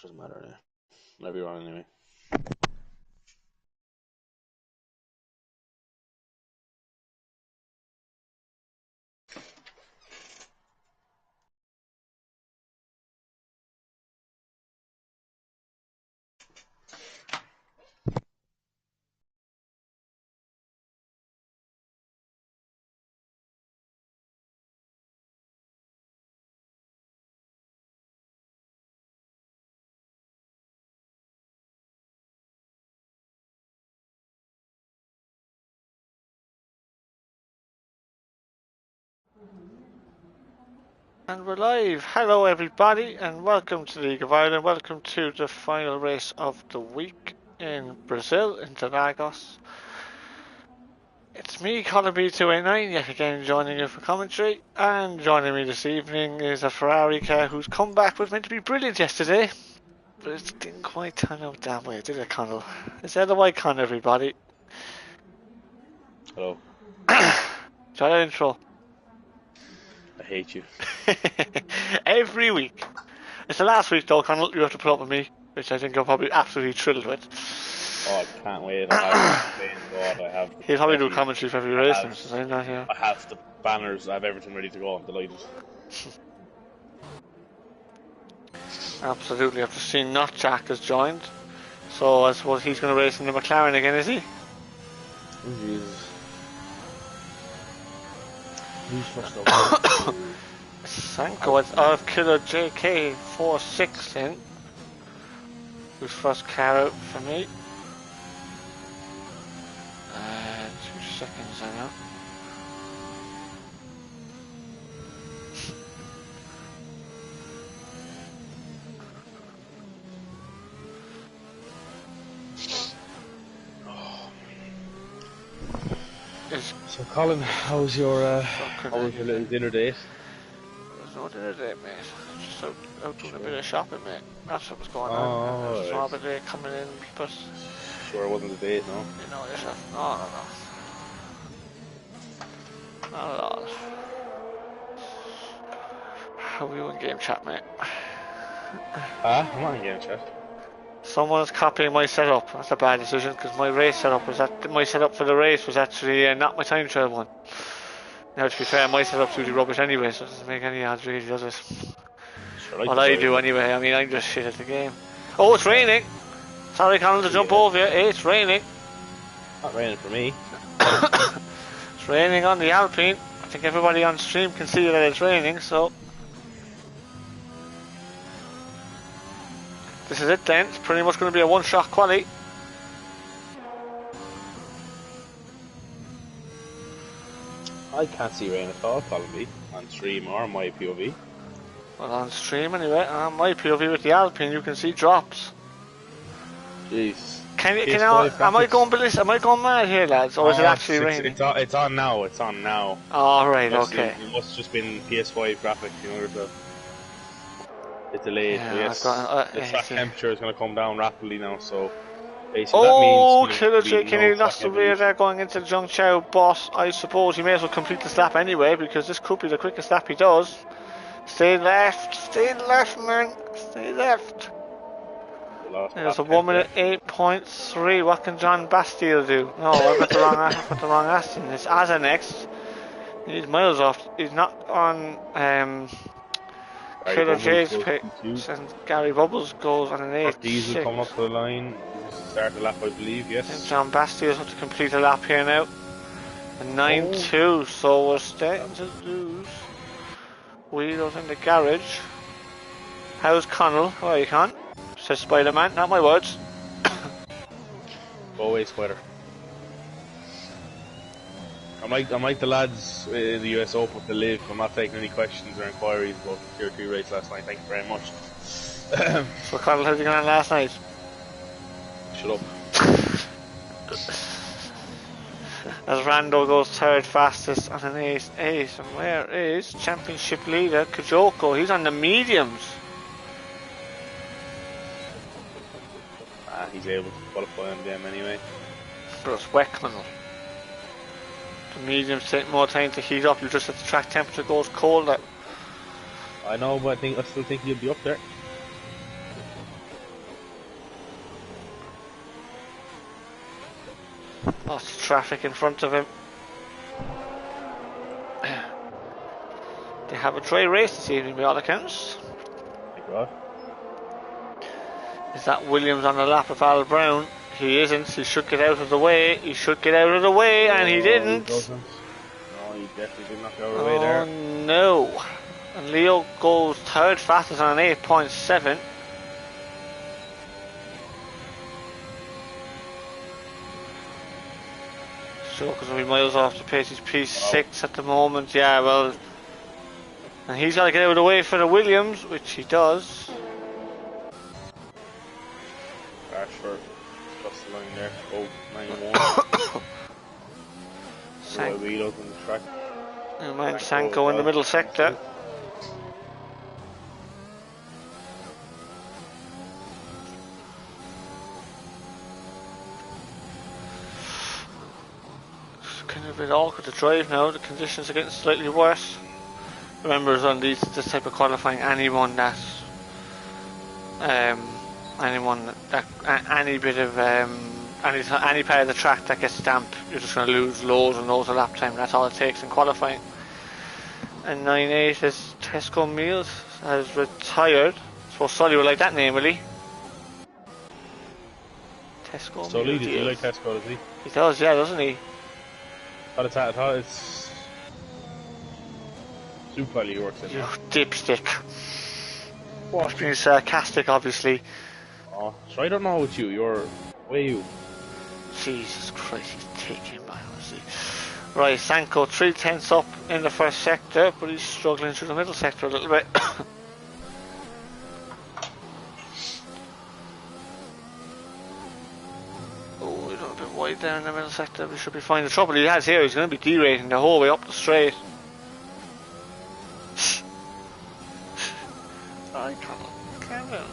Doesn't matter now. Might be wrong anyway. And we're live. Hello everybody and welcome to League of Ireland. Welcome to the final race of the week in Brazil, in Interlagos. It's me, Colin B289, yet again joining you for commentary. And joining me this evening is a Ferrari car whose comeback was meant to be brilliant yesterday. But it didn't quite turn out that way, did it, Connell? Is that the white con, everybody? Hello. Try that intro. I hate you. Every week. It's the last week though, Connell, you have to put up with me, which I think you're probably absolutely thrilled with. Oh, I can't wait. I have He'll probably do commentary for every race now, since I'm not here. I have the banners, I have everything ready to go. I'm delighted. Absolutely. I've just seen Not Jack has joined. So I suppose he's going to race in the McLaren again, is he? Oh, Jesus. Who's first up? Sanko, it's of Killer JK46 in. Who's first car out for me. 2 seconds I know. So Colin, how's your little dinner date? There's no dinner date, mate. Just out doing a bit of shopping, mate. That's what was going on. There's a small bit of day coming in, but... Sure it wasn't a date, no? You know yourself. No. Not at all. How are you in game chat, mate? I'm not in game chat. Someone's copying my setup. That's a bad decision because my race setup was my setup for the race was actually not my time trial one. Now to be fair, my setup's usually rubbish anyway, so it doesn't make any odds really, does it? Sure, What I do anyway. I mean, I'm just shit at the game. Oh, it's raining. Sorry, Colin, to jump over you. It's raining. Not raining for me. It's raining on the Alpine. I think everybody on stream can see that it's raining, so... This is it then. It's pretty much going to be a one-shot quali. I can't see rain at all, probably, on stream or my POV. Well, on stream anyway. On my POV with the Alpine, you can see drops. Jeez. Am I going ballistic? Am I going mad here, lads? Or is it actually raining? It's on now. It's on now. Oh, right, okay. It must have just been PS5 graphic, you know yourself. It's delayed. Yeah, yes. The track temperature is going to come down rapidly now, so basically that means... Killer J Kinney lost the rear there going into Zhong Chao, but I suppose he may as well complete the slap anyway, because this could be the quickest lap he does. Stay left, man, stay left. There's a 1 minute 8.3. What can John Bastille do? No, I got the wrong Aston. It's Asa next. He's miles off. He's not on Killer J's pick. And Gary Bubbles goes on an 8. Diesel coming up to the line. Start the lap, I believe. Yes. And John Bastille has to complete a lap here now. A 9.2. So we're starting to lose. Wheels in the garage. How's Connell? Oh, you can't. Says Spider-Man, not my words. Always Spider. I'm like the lads in the US Open to live. I'm not taking any questions or inquiries about the Tier 2 race last night. Thank you very much. So Connell, how'd you get on last night? Shut up. As Rando goes third fastest on an ace. And where is championship leader Kajoko? He's on the mediums. He's able to qualify on them anyway. But it's wet, Connell. The mediums take more time to heat up. You just have the track temperature goes colder. I know, but I still think you'll be up there. Lots of traffic in front of him. They have a dry race this evening by all accounts. Thank God. Is that Williams on the lap of Al Brown? He isn't. He should get out of the way. He should get out of the way, and he didn't. He doesn't. No, he definitely did not go away there. Oh no. And Leo goes third fastest on an 8.7. So, because we're miles off the pace, he's P6 at the moment. Yeah, well, and he's got to get out of the way for the Williams, which he does. Ashford, cross the line there. Oh, 9-1. Wheels on the track. And mind Sanko in the middle sector. It's kind of a bit awkward to drive now. The conditions are getting slightly worse. Remember, on this type of qualifying, any bit of any part of the track that gets stamped, you're just going to lose loads and loads of lap time. That's all it takes in qualifying. And 9.8 is Tesco Meals has retired. So Sully will like that name, will he? Tesco Sully, Meals. does he like Tesco, does he? He does, yeah, doesn't he? I thought it's Super Valley he works in. You dipstick. What? Being sarcastic, obviously. Oh, so I don't know what you're. Where are you? Jesus Christ, he's taking by, honestly. Right, Sanko 3/10 up in the first sector, but he's struggling through the middle sector a little bit. Oh, we're a bit wide down in the middle sector. We should be fine. The trouble he has here, he's going to be derating the whole way up the straight. I can't. Calm down.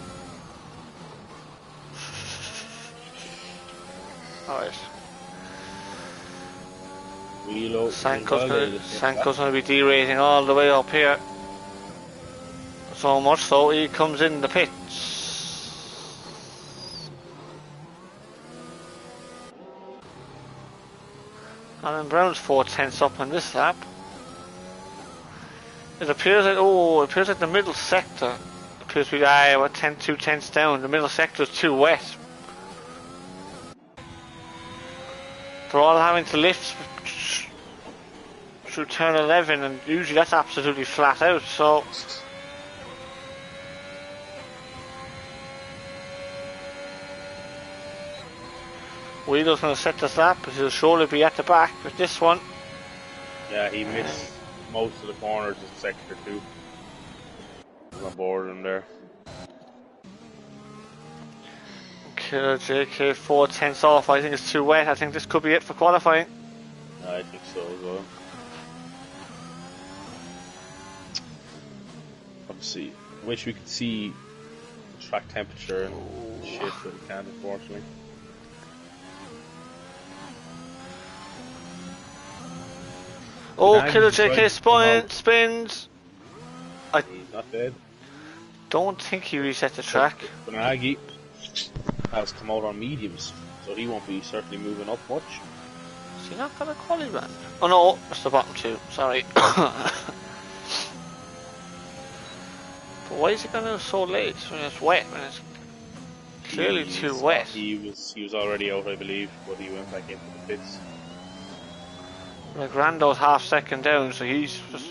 Alright. Sanko's going to be derating all the way up here. So much so he comes in the pits. Alan Brown's 4/10 up on this lap. It appears like the middle sector appears to be 2/10 down. The middle sector is too wet. They're all having to lift through turn 11, and usually that's absolutely flat out, so Wheeler's going to set this lap, but he'll surely be at the back with this one. Yeah, he missed most of the corners in sector 2. I'm on board him there. Killer JK 4/10 off. I think it's too wet. I think this could be it for qualifying. I think so as well. Obviously, wish we could see the track temperature and shit, but we can't, unfortunately. Oh, Killer JK spins. He's not dead. Don't think he reset the track. Benagi has come out on mediums, so he won't be certainly moving up much. Has he not got a quali run? Oh no, that's the bottom 2. Sorry. But why is it going to so late when it's wet? When it's clearly too wet. He was already out, I believe, but he went back into the pits. Like Rando's half second down, so he's just.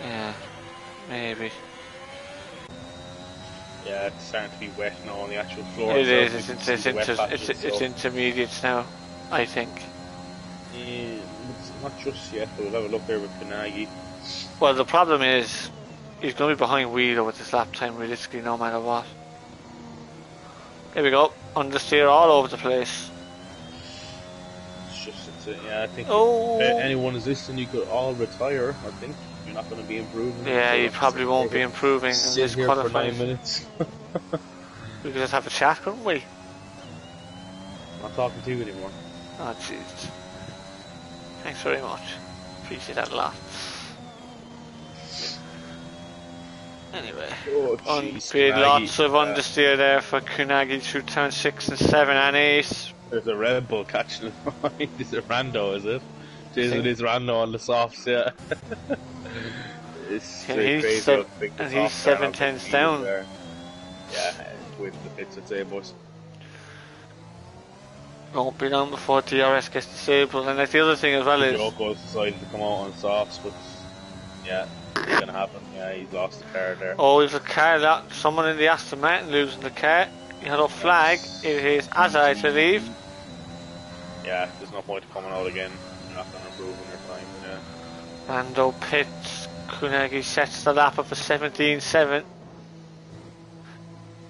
Yeah, maybe. Yeah, it's starting to be wet now on the actual floor. It is. It's intermediates now, I think. Yeah, it's not just yet, but we'll have a look there with Benagi. Well, the problem is he's going to be behind Wheeler with his lap time, realistically, no matter what. Here we go, understeer all over the place. It's just, yeah, I think if anyone is listening, you could all retire, I think. You're not going to be improving. Yeah, so you probably won't be improving in this here qualifying. for 9 minutes. We could just have a chat, couldn't we? I'm not talking to you anymore. Oh, jeez. Thanks very much. Appreciate that a lot. Anyway, Oh, jeez. unpaid lots of Kunagi. understeer there for Kunagi through turn 6 and 7 and 8. There's a Red Bull catching it behind. Is it Rando, is it? Jeez, think- it is Rando on the softs, yeah. It's And he's crazy sev- how big the and he's softs are, how 7 big tenths the down. mediums are. Yeah, with the pits, I'd say, boys. Won't be long before DRS gets disabled. And like the other thing as well is, Joko's decided to come out on softs, but yeah, it's gonna happen. Yeah, he's lost the car there. oh, there's a car that someone in the Aston Martin losing the car. He had a flag. It is Azar, I believe. Yeah, there's no point coming out again. You're not gonna improve in your time. Yeah. Rando pits. Kunagi sets the lap up for 17.7.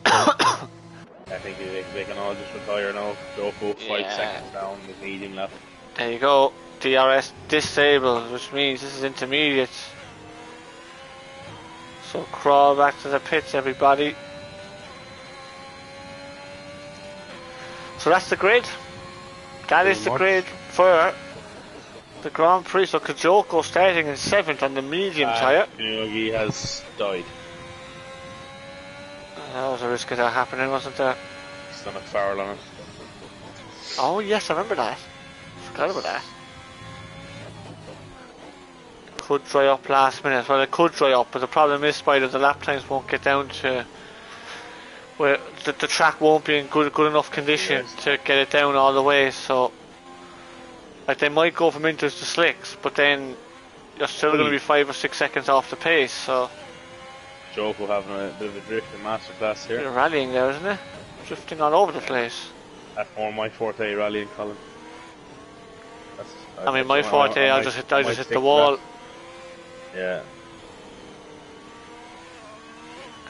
I think they can all just retire now. Joko 5 Yeah. seconds down with medium left. There you go. DRS disabled, which means this is intermediate. So crawl back to the pits, everybody. So that's the grid. That is Pretty the much. grid for the Grand Prix. So Kajoko starting in 7th on the medium tyre. Kunagi has died. That was a risk of that happening, wasn't there? He's done a foul on it. Oh yes, I remember that. Forgot about that. Could dry up last minute. Well, it could dry up, but the problem is, Spider, the lap times won't get down to where the track won't be in good enough condition to get it down all the way. So, like, they might go from inters to slicks, but then you're still going to be 5 or 6 seconds off the pace. So, Joko having a bit of a drift in masterclass you're here. rallying there, isn't it? Drifting all over the place. That's more my forte, rallying, Colin. I mean, my forte, I just hit the wall. Yeah.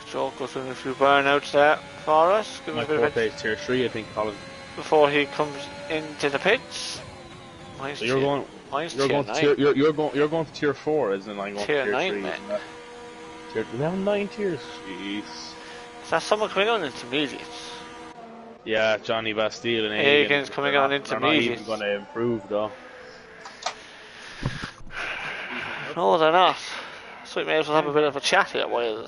Joko's doing a few burnouts there for us. Give My him a bit of forte is tier 3, I think, Colin. before he comes into the pits. Mine's So you're tier- going. mine's You're tier going to 9. tier, you're going to tier 4, isn't it? I'm going Tier to tier 9, 3. man. Isn't that? We have 9 tiers. Jeez. Is that someone coming on intermediates? Yeah, Johnny Bastille and Egan's coming on They're not intermediates. even going to improve, though. No, they're not. So we may as well have a bit of a chat here while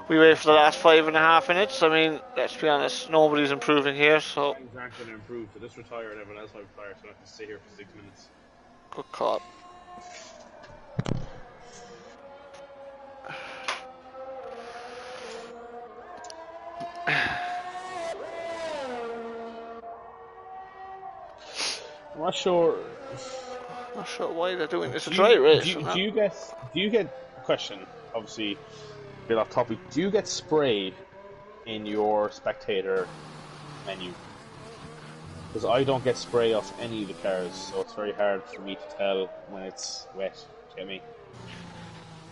we wait for the last 5.5 minutes. I mean, let's be honest, nobody's improving here, so Things aren't going to improve, so just retire and everyone else might retire, so I have to stay here for 6 minutes. good call. I'm not sure. Not sure why they're doing this. It's a dry race. Do you get question? Obviously, a bit off topic. Do you get spray in your spectator menu? Because I don't get spray off any of the cars, so it's very hard for me to tell when it's wet. Do you get me?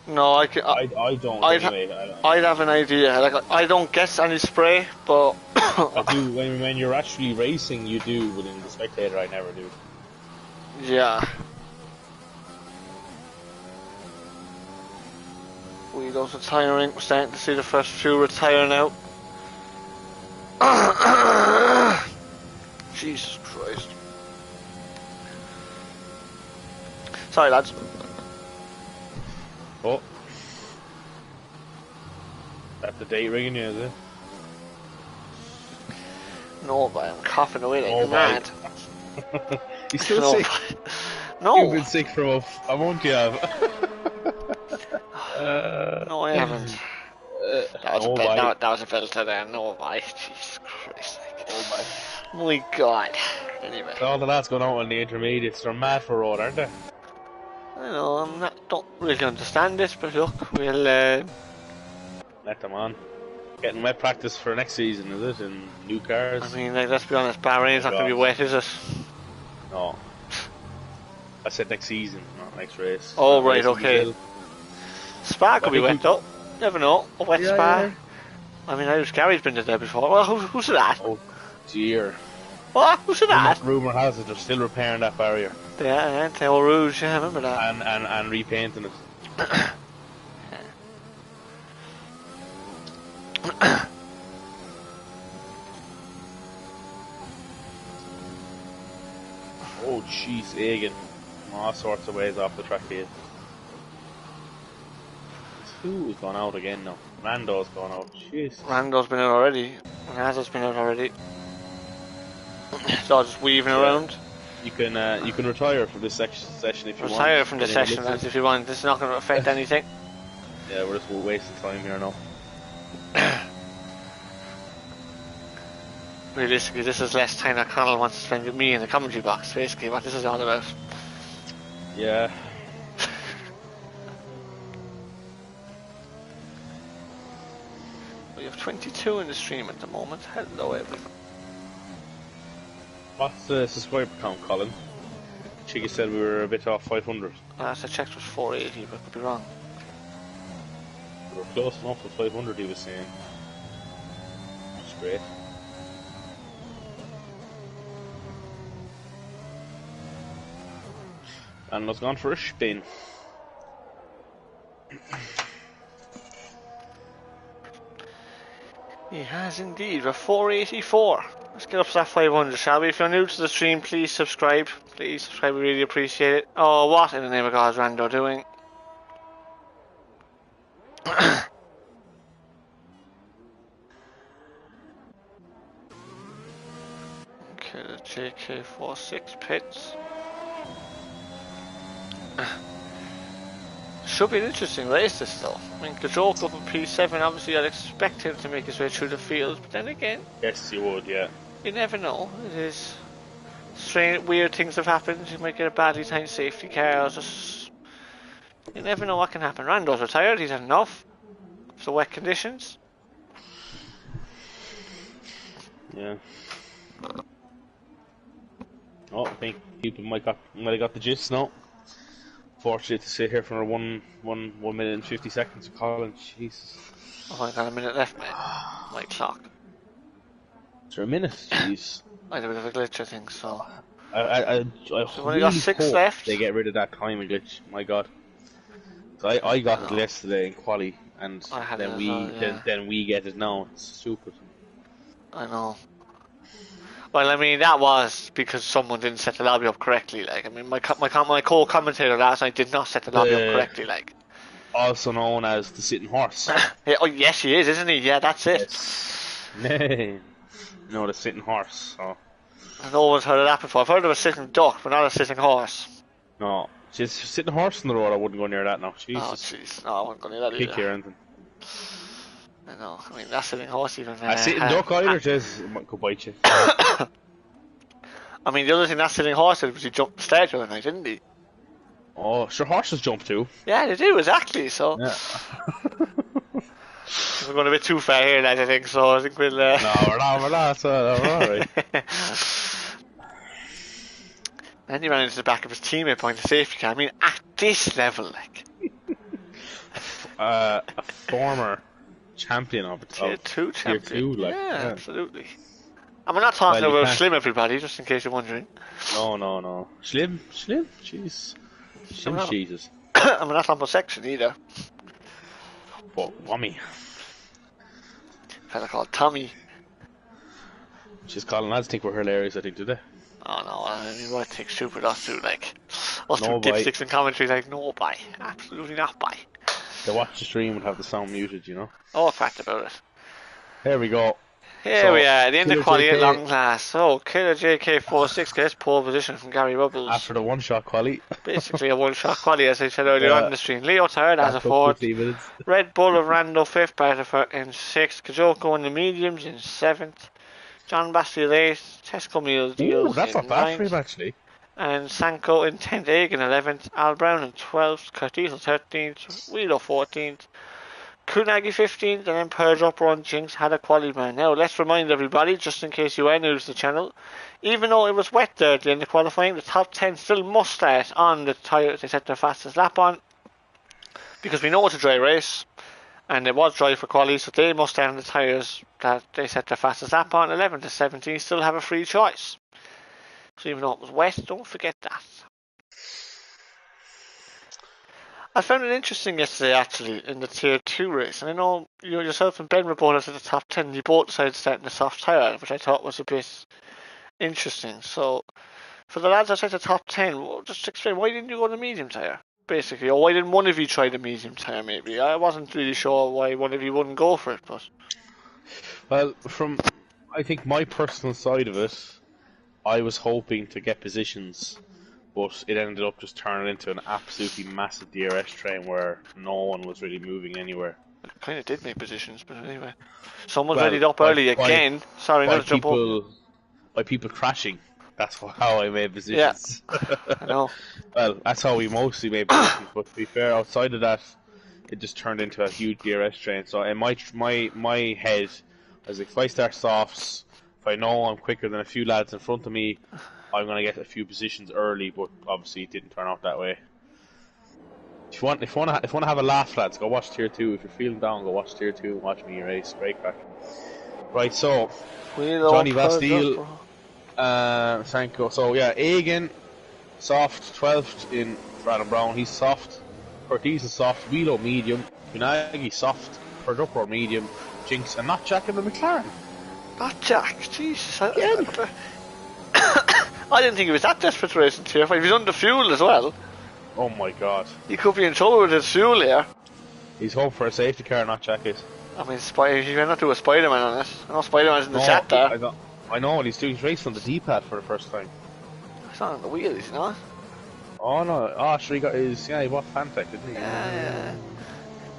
No, I don't. Anyway, I'd have an idea. Like, I don't get any spray, but I do when you're actually racing. You do, but in the spectator, I never do. yeah. Guido's retiring. We're starting to see the first few retire now. Jesus Christ. Sorry, lads. Oh, that's the date ringing you, is it? No, but I'm coughing away like Oh, mad. You still No, sick? no. You've been sick for a month, you have. No, I haven't. That was a filter there. No, my Jesus Christ. My God. Anyway, All the lads going out on the intermediates, they're mad for road, aren't they? I know don't really understand this, but look, we'll. Let them on. Getting wet practice for next season, is it? In new cars? I mean, like, let's be honest, Bahrain's not going to be wet, is it? No. I said next season, not next race. Oh, Not right, racing okay. Brazil. Spa could be wet though. Never know. A wet Spa. Yeah. I mean, Irish Gary's been to there before. Well, who's that? Oh, dear. What? Who's that? Rumour has it they're still repairing that barrier Yeah, and Eau Rouge, yeah, I remember that. and repainting it. Oh, jeez, Egan. All sorts of ways off the track here. Who's gone out again now? Rando's gone out. Jeez. Rando's been out already. Nazo's been out already. So just weaving around. You can retire from this session if you want. Retire from the session, lads, if you want. This is not going to affect anything. Yeah, we're just wasting time here now. Realistically, this is less time that Connell wants to spend with me in the commentary box, basically, what this is all about. Yeah. We have 22 in the stream at the moment. Hello, everyone. What's the subscriber count, Colin? Chicky said we were a bit off 500. Last I checked was 480, but I could be wrong. We were close enough to 500, he was saying. That's great. And was gone for a spin. He has indeed. We're 484. Let's get up to that 500, shall we? If you're new to the stream, please subscribe. Please subscribe, we really appreciate it. Oh, what in the name of God is Rando doing? Okay, the JK46 pits. Should be an interesting race this though. I mean, Kajok up in P7, obviously I'd expect him to make his way through the field, but then again... Yes, you would, yeah. You never know. It is... Strange, weird things have happened. You might get a badly timed safety car or just... You never know what can happen. Rando's retired, he's had enough. So wet conditions. Yeah. Oh, I think people might have got the gist now. Fortunate to sit here for 1 minute and 50 seconds of Colin. Jesus. Oh, I got a minute left, mate. My clock. Is there a minute? Jeez. I had a bit of a glitch, I think, so... I So we've only got 6 hope left. they get rid of that timing glitch. My God. So I got it yesterday in quali, and then we get it now. It's stupid. I know. Well, I mean, that was because someone didn't set the lobby up correctly. Like, I mean, my co-commentator last night did not set the lobby up correctly. Like, also known as the sitting horse. Yeah, oh, yes, he is, isn't he? Yeah, that's it. Yes. No, the sitting horse. So. No one's heard of that before. I've heard of a sitting duck, but not a sitting horse. No, just sitting horse on the road. I wouldn't go near that now. Jesus. Oh, jeez. No, I wouldn't go near that either. Kick you or anything. I know. I mean, that sitting horse even. A sitting duck either, just could bite you. I mean, the other thing that sitting horse did was he jumped the stairs the other night, didn't he? Oh, sure, horses jump too. Yeah, they do, exactly, so... Yeah. We're going a bit too far here, lads, I think, so I think we'll... No, we're not, so we're alright. Then he ran into the back of his teammate behind the safety car. I mean, at this level, like... A former champion of Tier 2 champion. Tier 2, like. Yeah, absolutely. And we're not talking about Slim, everybody, just in case you're wondering. No. Slim? Jeez. Slim Jesus. And we're not talking about section either. But, Wummy. A fella called Tommy. She's calling lads think we're hilarious, I think, do they? Oh no, I mean, what takes stupid us to, like... Us No two bite. dipsticks in commentary, like, no bye. Absolutely not bye. They watch the stream and have the sound muted, you know? Oh, fact about it. There we go. Here we are, at the end of Killer quality at JK. long last. So, Killer JK46 gets pole position from Gary Rubbles. After the one-shot quali. Basically a one-shot quality, as I said earlier on in the stream. Leo Tired as a That took fourth. 15 minutes. Red Bull of Rando fifth, Bartha in sixth. Kajoko in the mediums in seventh. John Bastille eighth. Tesco Meal Ooh, Deals that's in not bad for ninth. him, actually. And Sanko in 10th, Egan 11th, Al Brown in 12th, Curtis 13th, Wheelo 14th, Kunagi 15th, and then Purge Up Run Jinx had a quali man. Now, let's remind everybody, just in case you are new to the channel, even though it was wet there at the end of qualifying, the top 10 still must start on the tyres they set their fastest lap on, because we know it's a dry race, and it was dry for quali, so they must start on the tyres that they set their fastest lap on. 11 to 17 still have a free choice. So even though it was wet, don't forget that. I found it interesting yesterday, actually, in the Tier 2 race. And I know you yourself and Ben were both at the top 10. You both decided to start in the soft tyre, which I thought was a bit interesting. So, for the lads outside the top 10, well, just explain, why didn't you go in the medium tyre? basically. Or why didn't one of you try the medium tyre, maybe? I wasn't really sure why one of you wouldn't go for it, but... Well, I think my personal side of it, I was hoping to get positions, but it ended up just turning into an absolutely massive DRS train where no one was really moving anywhere. It kind of did make positions, but anyway. Someone's Well, readied up early again. Sorry, not to jump up. By people crashing. That's how I made positions. Yeah, I know. Well, that's how we mostly made positions, but to be fair, outside of that, it just turned into a huge DRS train. So in my head, I was like, if I start softs, if I know I'm quicker than a few lads in front of me, I'm going to get a few positions early, but obviously it didn't turn out that way. If you want to have a laugh, lads, go watch Tier 2. If you're feeling down, go watch Tier 2 and watch me race. Great crack. Right, so, Johnny Bastille, Sanko. So, yeah, Egan, soft, 12th in Brandon Brown, he's soft. Curtis is soft, Wheelo medium, Funagi soft, Perdupper medium, Jinx, and not Jack in the McLaren. Not Jack, Jesus. I didn't think he was that desperate to race in Tier 5. He's under fuel as well. Oh my god. He could be in trouble with his fuel here. He's hoping for a safety car, not Jack is. I mean, you better not do a Spider-Man on this. I know Spider-Man's in the chat there. I know, and he's racing on the D-pad for the first time. He's not on the wheel, is he not? Oh no, sure he got his, he bought Fantech, didn't he? Yeah.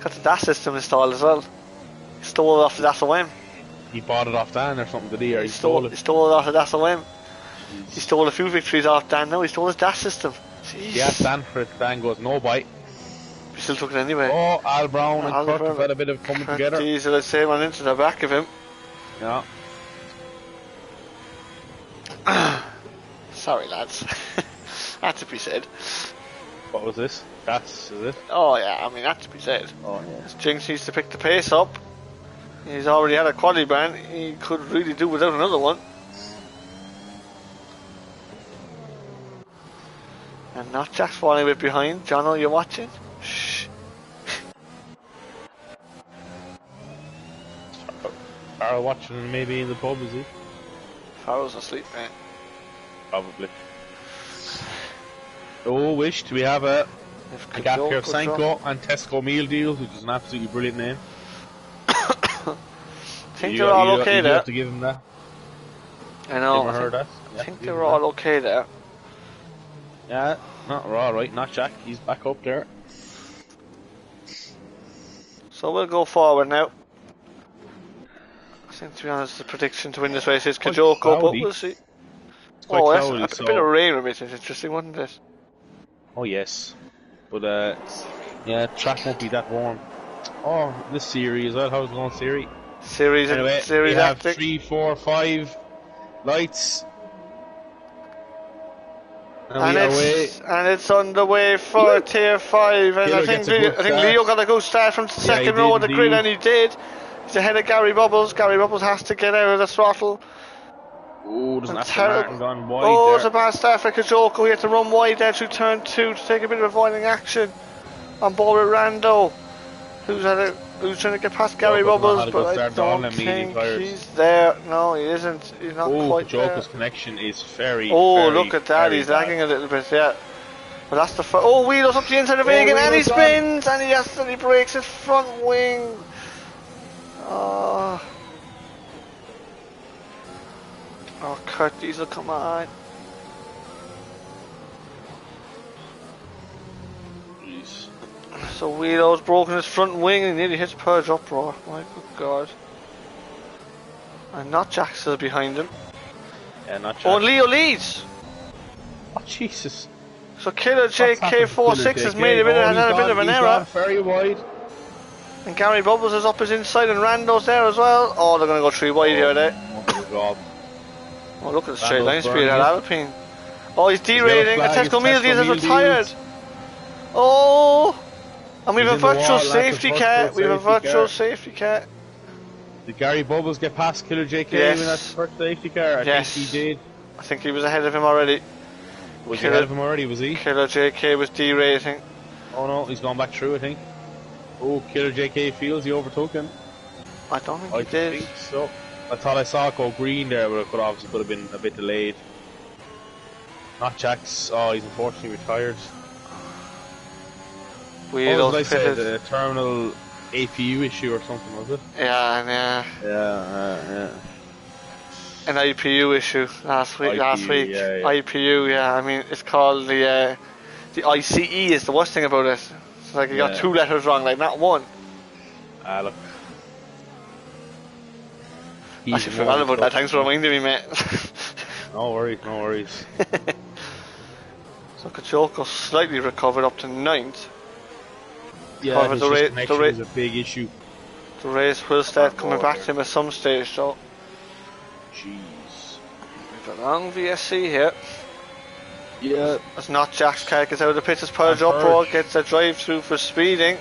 Got the DAS system installed as well. He stole it off the DAS OM. He bought it off Dan or something, did he? Or he stole it off the DAS OM. He stole a few victories off Dan now, he stole his DAS system. Jeez. Yeah, Dan for it, Dan goes, no bite. We still took it anyway. Oh, Al Brown and Kurt have had a bit of coming together. Diesel, I'd say, went into the back of him. Yeah. Sorry, lads. Had to be said. What was this? Is it? Oh, yeah, I mean, had to be said. Oh, yeah. Jinx needs to pick the pace up. He's already had a quali ban. He could really do without another one. And not Jack's falling a bit behind. Jono, you're watching? Shh. Farrell watching maybe in the pub, is he? Farrell's asleep, man. Probably. Oh, wished we have a gap here of Sanko and Tesco meal deals, which is an absolutely brilliant name. I think they're all okay you there. have to give him that. I know. I heard that. I think they're all okay there. Yeah, not raw, right? Not Jack. He's back up there. So we'll go forward now. I think, to be honest, the prediction to win this race is Kajoko, but we'll see. Oh, that's a bit of rain remitting. Interesting, wasn't it? Oh yes, but yeah, track won't be that warm. Oh, this series as well. How's it going, Siri? Anyway, we have 3, 4, 5 lights. And it's on the way for Tier 5, and I think Leo got a good start from the second row of the grid, and he did. He's ahead of Gary Bubbles. Gary Bubbles has to get out of the throttle. Oh, there's an Aston Martin gone wide there. It's a bad start for Kajoko. He had to run wide there through turn 2 to take a bit of avoiding action on board with Rando, who's trying to get past Gary Bubbles, but I don't think he's there. No, he isn't. He's not quite there. Kajoko's connection is very, look at that. He's lagging a little bit, yeah. But that's the Wheelo's up the inside of Egan, and he spins, and he breaks his front wing. Oh, Kurt Diesel, come on. Jeez. So Wheelo's broken his front wing and nearly hits Purge Uproar. My good god. And not Jack still behind him. Yeah, not Jack. Oh, Leo leads! Oh, Jesus. So Killer JK46 has made a bit of an error. Very wide. And Gary Bubbles is up his inside and Rando's there as well. Oh, they're going to go 3 wide here, they. Oh, look at the straight line speed at Alpine. Oh, he's derating. And Tesco Meal Deals is retired. Oh! And we have a virtual safety car. We have a virtual safety car. Did Gary Bubbles get past Killer JK in that first safety car? I think he did. I think he was ahead of him already. Was he ahead of him already, was he? Killer JK was derating. Oh no, he's gone back through, I think. Oh, Killer JK feels he overtook him. I don't think he did. I think so. I thought I saw it go green there, but it could have been a bit delayed. Not Jack's. Oh, he's unfortunately retired. Wheels What did I say? pitted. The terminal APU issue or something, was it? Yeah. Yeah. An IPU issue last week. Yeah. IPU, yeah. I mean, it's called the ICE is the worst thing about it. It's like you got 2 letters wrong, like not one. Look. I actually forgot about that. Thanks for reminding me, mate. No worries. So Kachoko slightly recovered up to 9th. Yeah, However, his connection is a big issue. The race will start coming back to him at some stage, so. Jeez. We've a long VSC here. Yeah. As not Jack's car gets out of the pits as Purge Uproar gets a drive through for speeding.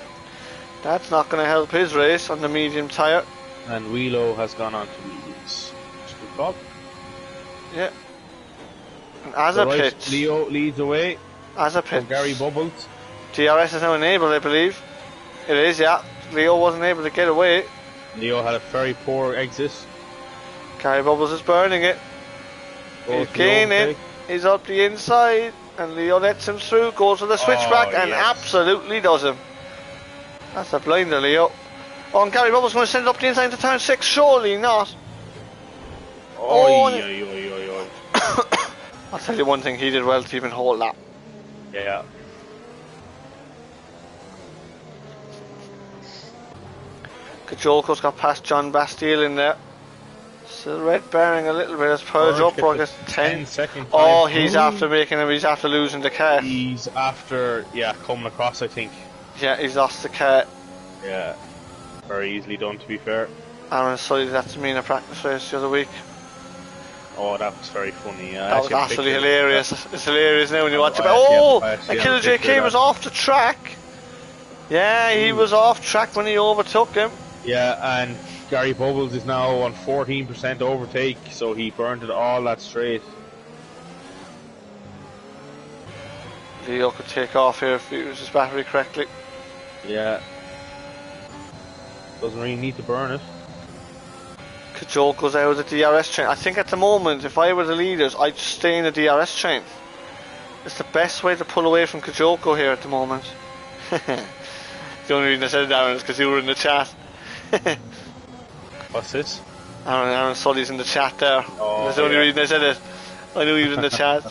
That's not going to help his race on the medium tyre. And Wheelo has gone on to leads. Good call. Yeah. And as a pit. Leo leads away. As a pit. Gary Bubbles. DRS is now enabled, I believe. It is, yeah. Leo wasn't able to get away. Leo had a very poor exit. Gary Bubbles is burning it. He's gaining. He's up the inside. And Leo lets him through. Goes to the switchback and absolutely does him. That's a blinder, Leo. Oh, and Gary Bubbles going to send it up the inside to turn 6. Surely not. I'll tell you one thing, he did well to even hold that. Yeah. Kajoko's got past John Bastille in there. Still red bearing a little bit as Purge Uproar gets 10 second. Oh, he's after making him, he's after losing the car. He's after, coming across, I think. Yeah, he's lost the car. Yeah. Very easily done, to be fair. Aaron Sully did that to me in a practice race the other week. Oh, that was very funny. That was absolutely hilarious. It's hilarious now when you watch it. Oh! And Killer JK was off the track. Yeah, he was off track when he overtook him. Yeah, and Gary Bubbles is now on 14% overtake, so he burned it all that straight. Leo could take off here if he uses his battery correctly. Yeah. Doesn't really need to burn it. Kajoko's out of the DRS train. I think at the moment, if I were the leaders, I'd stay in the DRS train. It's the best way to pull away from Kajoko here at the moment. The only reason I said it, Aaron, is because you were in the chat. What's this? Aaron Sully's in the chat there. Oh, that's the only reason I said it. I knew he was in the chat.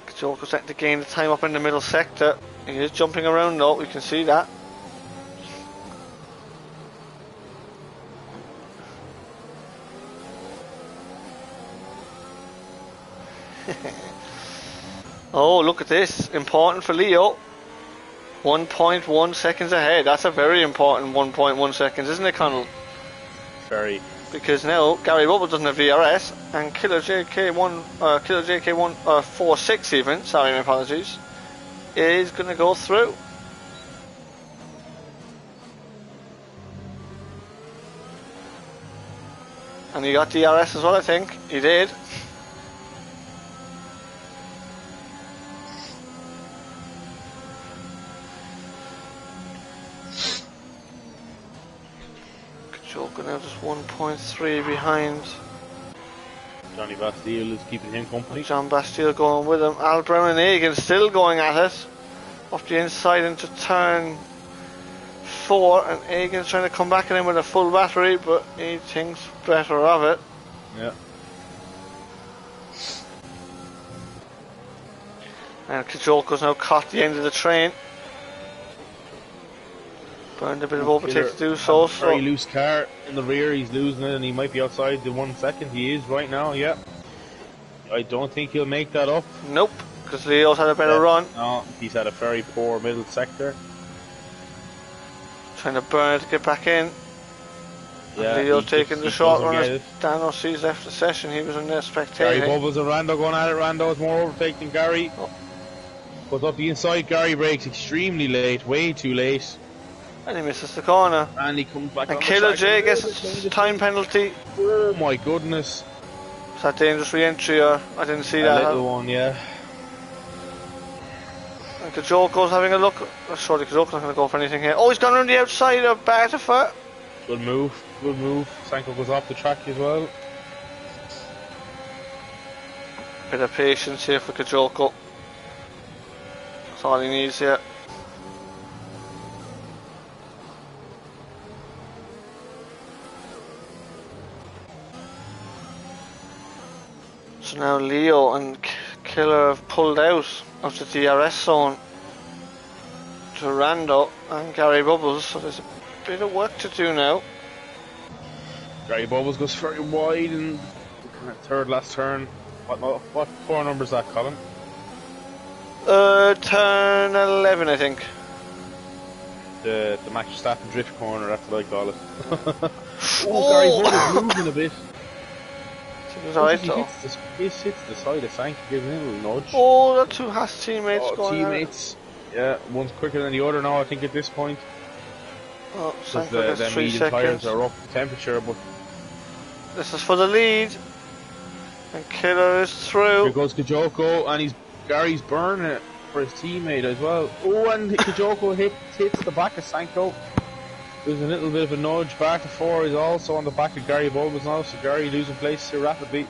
Kajoko's starting to gain the time up in the middle sector. He is jumping around though, we can see that. Oh, look at this. Important for Leo. 1.1 seconds ahead. That's a very important 1.1 seconds, isn't it, Connell? Very. Because now Gary Bubble doesn't have VRS, and Killer JK1 46 even, sorry, my apologies, is going to go through. And he got DRS as well, I think. He did. Joker now just 1.3 behind. Johnny Bastille is keeping him company. John Bastille going with him. Al Brown and Egan still going at it. Off the inside into turn 4, and Egan's trying to come back at him with a full battery, but he thinks better of it. Yeah. And Kajoko's now caught the end of the train. Burned a bit of overtake to do so. Very loose car in the rear, he's losing it and he might be outside the 1 second. He is right now, yeah. I don't think he'll make that up. Nope, because Leo's had a better run. No, he's had a very poor middle sector. Trying to burn it to get back in. Yeah, Leo taking the short run as as Dan O'C's left the session. He was in there spectating. Gary Bubbles and Rando going at it. Rando is more overtake than Gary. Goes up the inside. Gary brakes extremely late, way too late. And he misses the corner. And he comes back. And Killer J gets a time penalty. Oh my goodness. Is that dangerous re-entry or I didn't see that? A little one, yeah. And Kajoko's having a look. Surely Kajoko's not going to go for anything here. Oh, he's gone around the outside of Bartifer. Good move, good move. Sanko goes off the track as well. Bit of patience here for Kajoko. That's all he needs here. So now Leo and Killer have pulled out of the DRS zone to Rando and Gary Bubbles, so there's a bit of work to do now. Gary Bubbles goes very wide in the third last turn. What four numbers that, Colin? Turn 11, I think. The Max Verstappen drift corner, that's what I call it. Gary Bubbles moving a bit. It was alright though. He hits the side of Sank, gives him a little nudge. Oh, the two Haas teammates going teammates. Yeah, one's quicker than the other now, I think, at this point. Oh, Because the medium tyres are up temperature, but... This is for the lead. And Killer is through. Here goes Kajoko, and Gary's burning it for his teammate as well. Oh, and Kajoko hits the back of Sanko. There's a little bit of a nudge. Barta4 is also on the back of Gary Bubbles now, so Gary losing place here rapidly.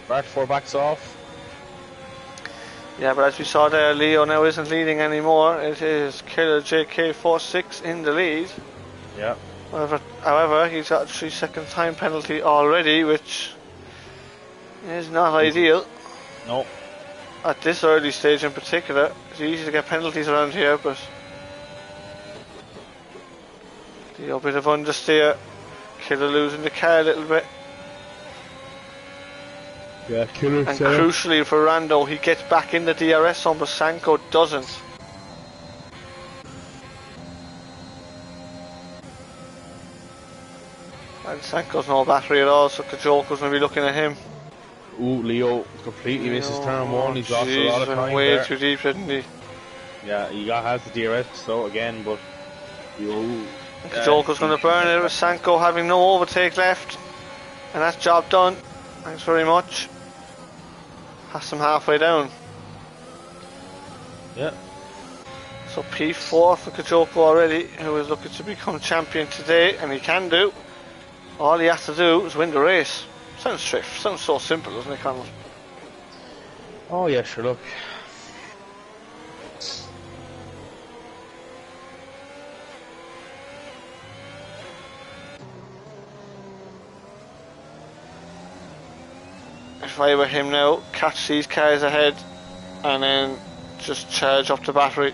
Barta4 backs off. Yeah, but as we saw there, Leo now isn't leading anymore. It is Killer JK46 in the lead. Yeah. However, he's got a 3-second time penalty already, which is not ideal. No. At this early stage in particular, it's easy to get penalties around here, but a bit of understeer. Killer losing the car a little bit. Yeah, Killer. And crucially for Rando, he gets back in the DRS zone, but Sanko doesn't. And Sanko's no battery at all, so Kajoko's going to be looking at him. Ooh, Leo completely misses turn one. He's lost a lot of time way there. too deep, didn't he? Yeah, he has the DRS so again, but Kajoko's going to burn it with Sanko having no overtake left, and that's job done. Thanks very much. Has him halfway down. Yeah. So P4 for Kajoko already, who is looking to become champion today, and he can do. All he has to do is win the race. Sounds so simple, doesn't it, Conal? Oh yeah, sure, look. If I were him now, catch these cars ahead and then just charge up the battery.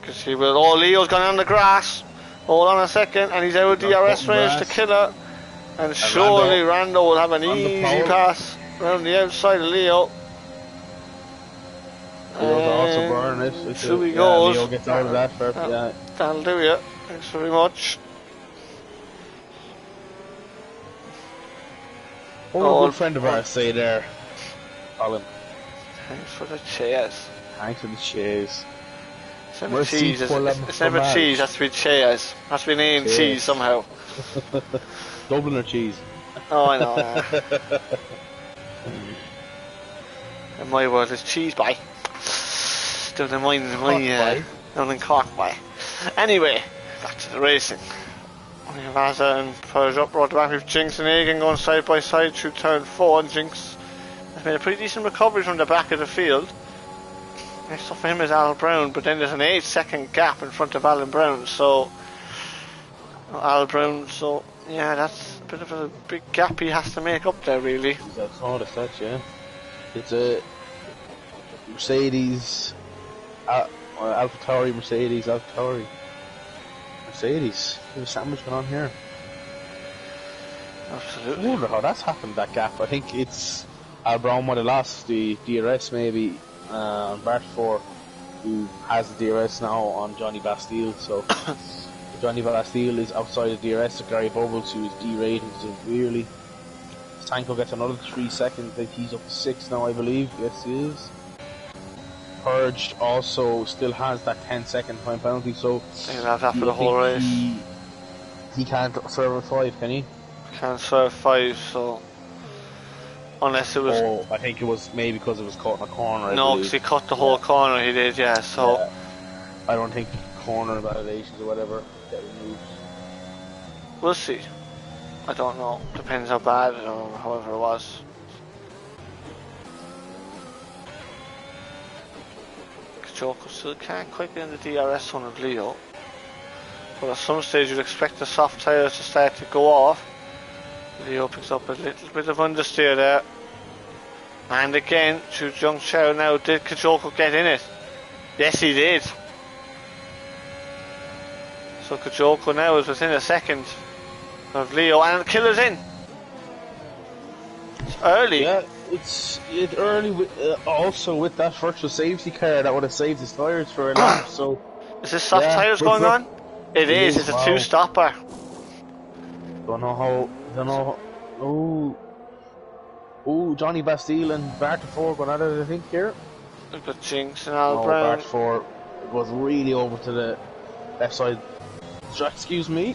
Because he will. Oh, Leo's gone on the grass. Hold on a second, and he's out of DRS range to Killer. And surely Rando will have an easy pass around the outside of Leo. Also burn it. Through he goes. Leo gets out of that first. Yeah. That'll do you. Thanks very much. Oh, a good friend of ours say there, Colin. Thanks for the cheers. Thanks for the cheers. It's never cheese, it's never cheese, it has to be cheers. It has to be named cheese somehow. Dubliner cheese. Oh, I know. In my world, it's cheese by. Still in mine, down in Cork by. Anyway, back to the racing. We have Azza and Peugeot brought back with Jinx and Egan going side by side through turn 4, and Jinx has made a pretty decent recovery from the back of the field. Next up for him is Al Brown, but then there's an 8-second gap in front of Alan Brown, so yeah, that's a bit of a big gap he has to make up there, really. That's all it's that, yeah. It's a Mercedes, AlphaTauri, Mercedes, AlphaTauri, Mercedes. There's a sandwich going on here. Absolutely. I wonder how that's happened, that gap. I think it's Al Brown might have lost the DRS maybe on Barta4, who has the DRS now on Johnny Bastille, so Johnny Bastille is outside of DRS to Gary Bubbles, who is derating severely. Sanko gets another 3 seconds. I think he's up to 6 now, I believe. Yes, he is. Purged also still has that 10-second time penalty, so he'll have that for the whole race. He can't serve a 5, can he? Can't serve 5, so unless it was. Oh, I think it was maybe because it was caught in a corner. No, because he cut the whole corner. He did, yeah. So I don't think corner validations or whatever get removed. We'll see. I don't know. Depends how bad or however it was. Kajoko still can't quite get in the DRS zone of Leo. But at some stage you'd expect the soft tyres to start to go off. Leo picks up a little bit of understeer there. And again, Xu Zhongchao now, did Kajoko get in it? Yes, he did. So Kajoko now is within a second of Leo, and Killer's in. It's early. Yeah, it's early. Also with that virtual safety car that would have saved his tyres for a lap. So is this soft tyres going on? It is. It's a wow. two-stopper. Don't know. Oh, Johnny Bastille and Barteford going at it, I think, here. Look at Jinx and Al Brown. Barteford was really over to the left side. Excuse me.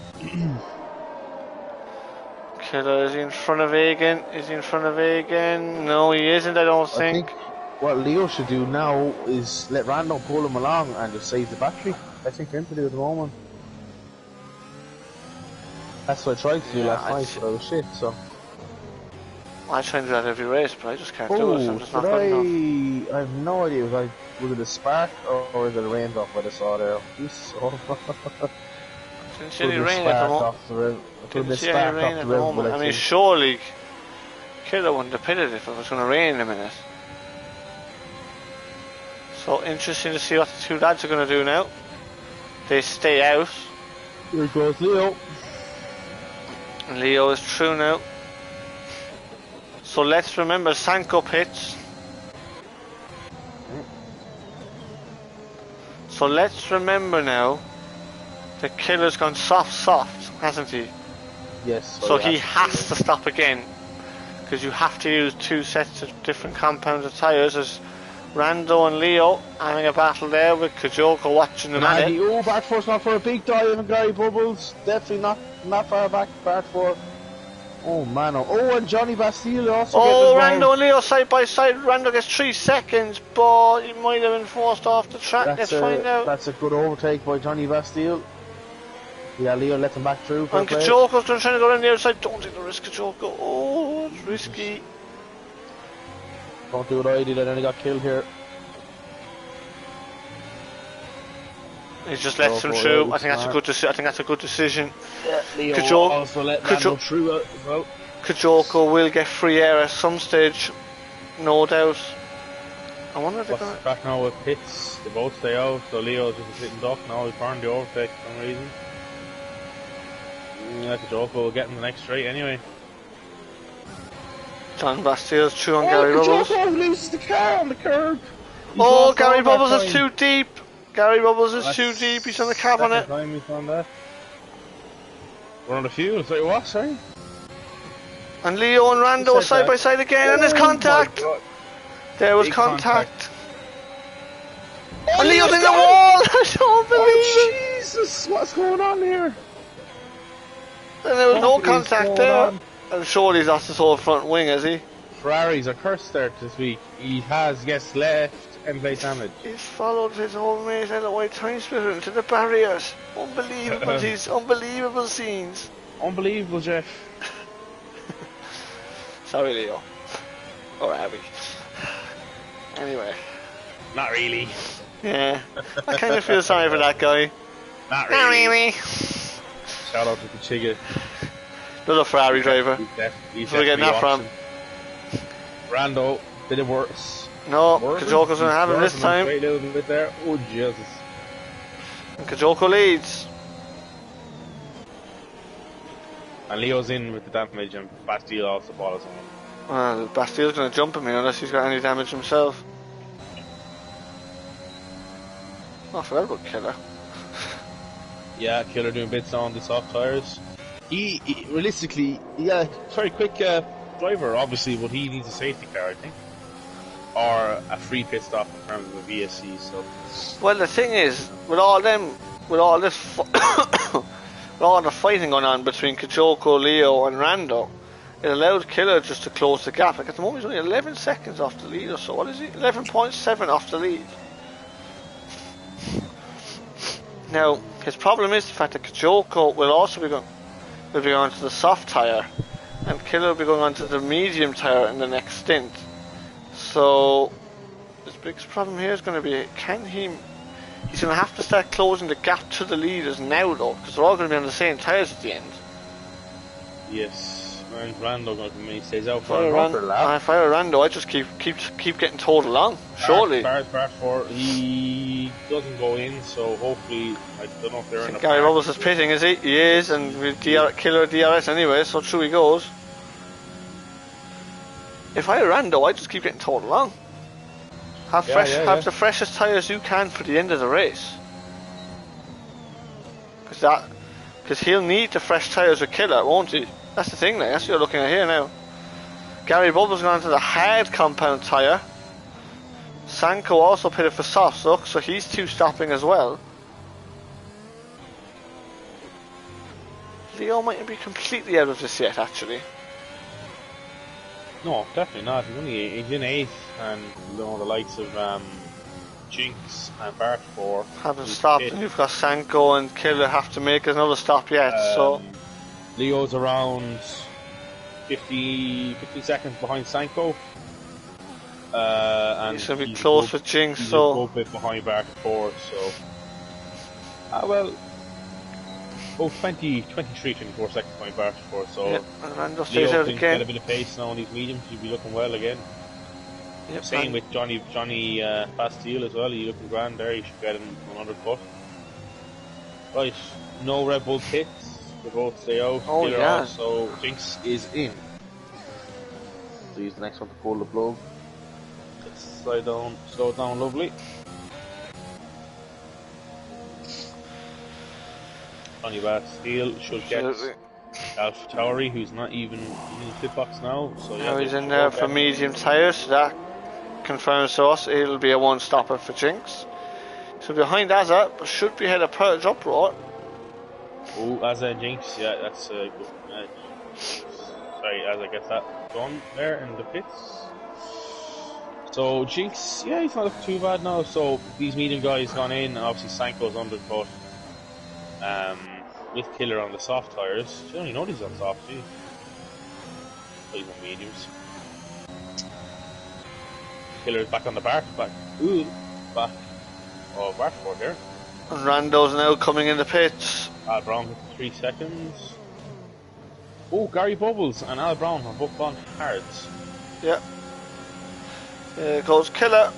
Killer is in front of Egan. Is he in front of Egan? No, he isn't, I don't think. I think what Leo should do now is let Randall pull him along and just save the battery. I think him to do at the moment. That's what I tried to do last night, but I was shit, so. I try and do that every race, but I just can't do it, so I'm just not good enough. I have no idea, was it a spark or was it a raindrop I saw there? Didn't see any rain at the moment. Didn't see any rain at the moment. I mean, surely Killer wouldn't have pitted if it was going to rain in a minute. So interesting to see what the two lads are going to do now. They stay out. Here goes Leo. And Leo is through now. So let's remember Sanko pits. So let's remember now that Killer's gone soft, hasn't he? Yes. So he has to stop again, because you have to use two sets of different compounds of tyres. As Rando and Leo having a battle there with Kajoko watching them at it. Oh, Bartford's not for a big dive and Gary Bubbles. Definitely not far back, Bartford. Oh man, oh, and Johnny Bastille also. Oh, Rando and Leo side by side. Rando gets 3 seconds, but he might have been forced off the track. Let's find out. That's a good overtake by Johnny Bastille. Yeah, Leo let him back through. And Kajoko's going to try to go around the outside. Don't take the risk, Kajoko. Oh, it's risky. Don't do what I did. I nearly got killed here. He just lets him through. I think that's a good decision. Yeah, Leo Kajoko also let Rando through as well. Kajoko will get free air at some stage, no doubt. I wonder if they're going to... back now with pits. They both stay out, so Leo's just a sitting duck now. He's burned the overtake for some reason. Yeah, Kajoko will get in the next straight anyway. John Bastille's through on Gary Bubbles. Kajoko loses the car on the curb. Oh, Gary Bubbles is too deep. Gary Bubbles is too deep. He's on the cab on it. He's on that. We're on the fuel. Sorry, what? Sorry. And Leo and Rando side by side again, and there's contact. There was contact. And Leo's in the wall. I don't believe it. Jesus, what's going on here? And there was no contact there. And surely he's lost his whole front wing, has he? Ferrari's a curse start this week. He has, yes, left and plate damage. He's followed his whole mate LOI time splitter into the barriers. Unbelievable, these unbelievable scenes. Unbelievable, Jeff. Sorry, Leo. Or Abby. Anyway. Not really. Yeah. I kind of feel sorry for that guy. Not really. Not Shout out to Kachiga. Another Ferrari driver. He's Where are we getting that from? Rando did it worse. No, Kajoko's going to have him this time. Wait a little bit there. Oh, Jesus. And Kajoko leads. And Leo's in with the damage, and Bastille also follows him. Well, Bastille's going to jump him unless he's got any damage himself. Oh, I forgot about Killer. Yeah, Killer doing bits on the soft tyres. He realistically, yeah, very quick driver, obviously, but he needs a safety car, I think. Or a free pit stop in terms of a VSC, so. Well, the thing is, with all this, with all the fighting going on between Kajoko, Leo and Rando, it allowed Killer just to close the gap. Like at the moment he's only 11 seconds off the lead or so. What is he? 11.7 off the lead. Now, his problem is the fact that Kajoko will also be going to the soft tyre, and Killer will be going on to the medium tyre in the next stint. So His biggest problem here is going to be, can he... He's going to have to start closing the gap to the leaders now, though, because they're all going to be on the same tyres at the end. Yes, and Rando going to be, he stays out for another lap. If I were Rando, I'd just keep getting towed along, surely. Bart 4, he doesn't go in, so hopefully, I don't know if they're in the Gary Bubbles is pitting, is he? He is, and with killer DRS anyway, so through he goes. If I were Rando, I'd just keep getting towed along. Have the freshest tyres you can for the end of the race. Because he'll need the fresh tyres with Killer, won't he? That's the thing now, that's what you're looking at here now. Gary Bubbles gone to the hard compound tyre. Sanko also pitted for soft suck, so he's 2 stopping as well. Leo mightn't be completely out of this yet, actually. No, definitely not. He's in 8th, and the likes of Jinx and Bart 4 haven't stopped, and you've got Sanko and Killer have to make another stop yet. So Leo's around 50 seconds behind Sanko, and he's going to be close with Jinx. He's so a bit behind Bart 4. So 23, 24 seconds behind Bart 4. So and Rando stays Leo out can again. get a bit of pace now on these mediums. He'll be looking well again. Yep, Same with Johnny Bastille as well. He's looking grand there. He should get him another cut. Right, no Red Bull pits. They both stay out. Oh yeah. So Jinx is in. So he's the next one to pull the plug. Let's slow it down, lovely. Johnny Bastille should get Alpha Tauri, who's not even in the pit box now. So now he's in there for medium tyres, so that confirms to us it'll be a 1 stopper for Jinx. So behind Azza, but should be ahead of Purge Uproar. Oh, Azza and Jinx, yeah, that's good. Sorry, Azza gets that done there in the pits. So Jinx, yeah, he's not looking too bad now. So these medium guys gone in, and obviously Sanko's undercut. With Killer on the soft tyres. You don't even know he's on soft, do you? Oh, he's on mediums. Killer's back on the back. Back. Oh, Bart 4 here. And Rando's now coming in the pits. Al Brown 3 seconds. Oh, Gary Bubbles and Al Brown have both gone hards. Yeah. There goes Killer.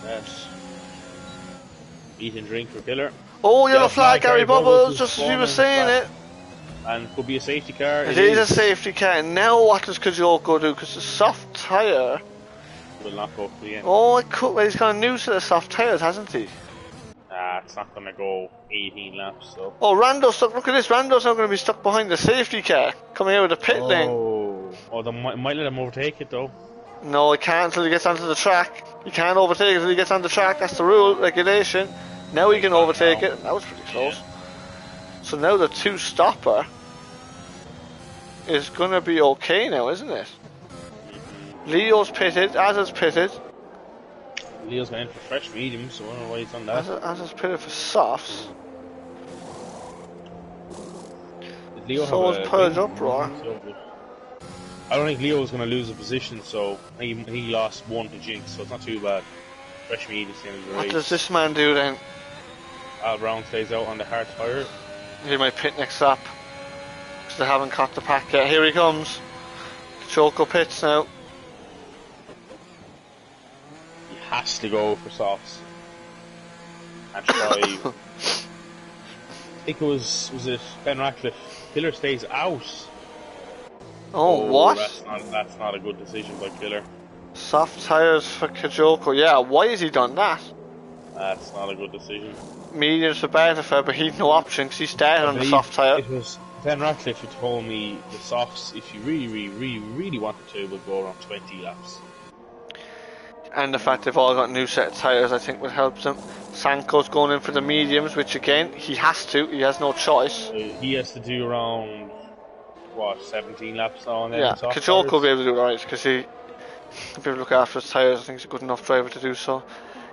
Yes. Eat and drink for Killer. Oh, yellow flag, Gary Bubbles, just as you were saying it. And could be a safety car. It is a safety car. And now what does Kajoko do? Because the soft tyre will not go to the end. Oh, well, he's got a new set of soft tyres, hasn't he? It's not going to go 18 laps, so. Oh, Rando's stuck. Look at this. Rando's now going to be stuck behind the safety car coming out of the pit lane. Oh, they might let him overtake it though. No, he can't until he gets onto the track. He can't overtake it until he gets on the track. That's the rule, regulation. Now he can overtake it. That was pretty close. Yeah. So now the 2 stopper is going to be okay now, isn't it? Leo's pitted, Azza's pitted. Leo's going in for fresh mediums, so I don't know why he's done that. Azza's pitted for softs. Leo so is Purge Uproar. I don't think Leo was going to lose a position, so he lost 1 to Jinx, so it's not too bad. Fresh mediums at the end of the race. What does this man do then? Al Brown stays out on the hard tyre. He might pit next lap. Because they haven't caught the pack yet. Here he comes. Choco pits now. He has to go for softs. And try. I think it was it Ben Ratcliffe? Killer stays out. Oh, what? That's not a good decision by Killer. Soft tyres for Kajoko. Yeah, why has he done that? That's not a good decision. Mediums for Bartafer, but he'd no option because he started on the soft tyre. It was Ben Ratcliffe who told me the softs, if you really wanted to, would go around 20 laps. And the fact they've all got new set of tyres, I think, would help them. Sanko's going in for the mediums, which again, he has to. He has no choice. He has to do around, 17 laps now on them. Yeah, Kajoko will be able to do it right because he'll be able to look after his tyres. I think he's a good enough driver to do so.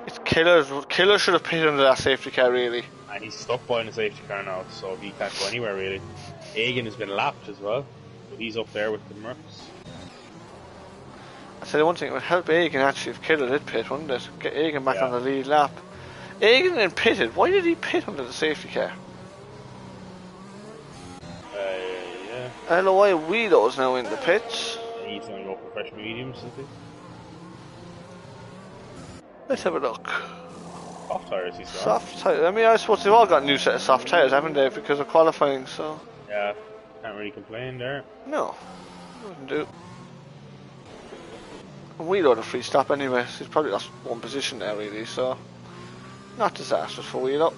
It's Killer should have pitted under that safety car, really. And he's stuck behind the safety car now, so he can't go anywhere, really. Egan has been lapped as well, but he's up there with the Mercs. I So the one thing, it would help Egan actually if Killer did pit, wouldn't it? Get Egan back Yeah. on the lead lap. Egan then pitted. Why did he pit under the safety car? Yeah. LOI Wheelo's now in the pits. He's going to go for fresh mediums, I think. Let's have a look. Soft tires, he's got. Soft tyres. I mean, I suppose they've all got a new set of soft tyres, haven't they? Because of qualifying, so. Yeah, can't really complain there. No, wouldn't do. And Wheelo had a free stop anyway, so he's probably lost one position there, really, so. Not disastrous for Wheelo.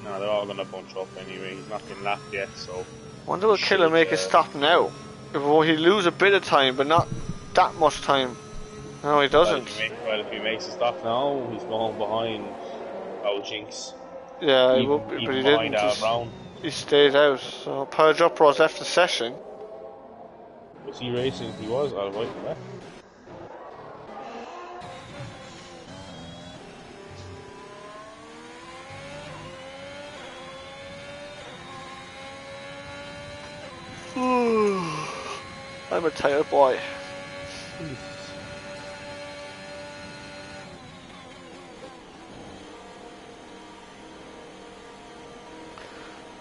No, they're all going to bunch up anyway. He's not been lapped yet, so. Wonder will Killer make a stop now? Will he lose a bit of time, but not that much time? No, he doesn't. If he makes a stop now, he's going behind Jinx. Yeah, Even, but he behind didn't. Brown. He stayed out. So Purge Uproar's left the session. Was he racing? He was. I'll wait for that. I'm a tired boy.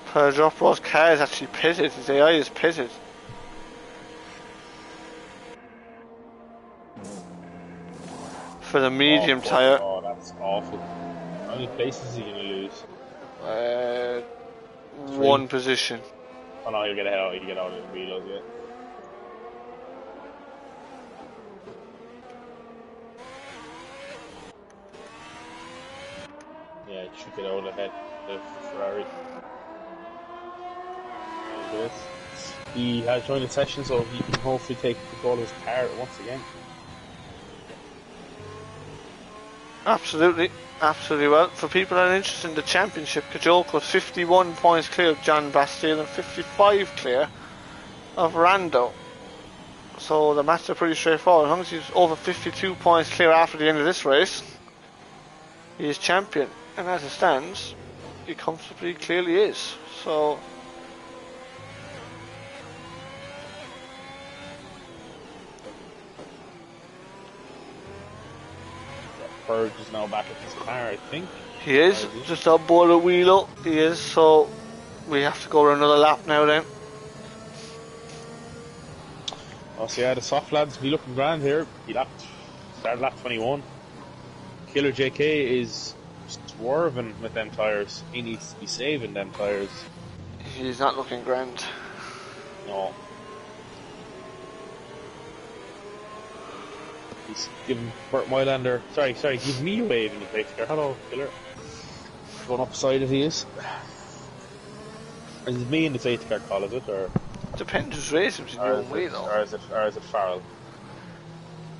Purge Uproar's car is actually pitted. His AI is pitted. For the medium tyre. Oh, that's awful. How many places is he going to lose? One position. Oh no, he'll get out. He'll get out of the Wheelos yet. Yeah, he should get out ahead of Ferrari. He has joined the session, so he can hopefully take control of his car once again. Absolutely, absolutely. Well, for people that are interested in the championship, Kajoko is 51 points clear of John Bastille and 55 clear of Rando. So the matches are pretty straightforward. As long as he's over 52 points clear after the end of this race, he is champion. And as it stands, he comfortably clearly is. So Purge is now back at his car, I think. he is just on board a Wheelo. He is. So we have to go another lap now then. Oh, so yeah, the soft lads be looking grand here. He started lap 21. Killer JK is swerving with them tyres. He needs to be saving them tyres. He's not looking grand. No. He's giving Burt Mylander. Sorry, give me a wave in the safety car. Hello, Killer. Going up side as he is. Is it me in the safety car call, is it? Or Depends who's racing between you and Wheelo. Or is it Farrell?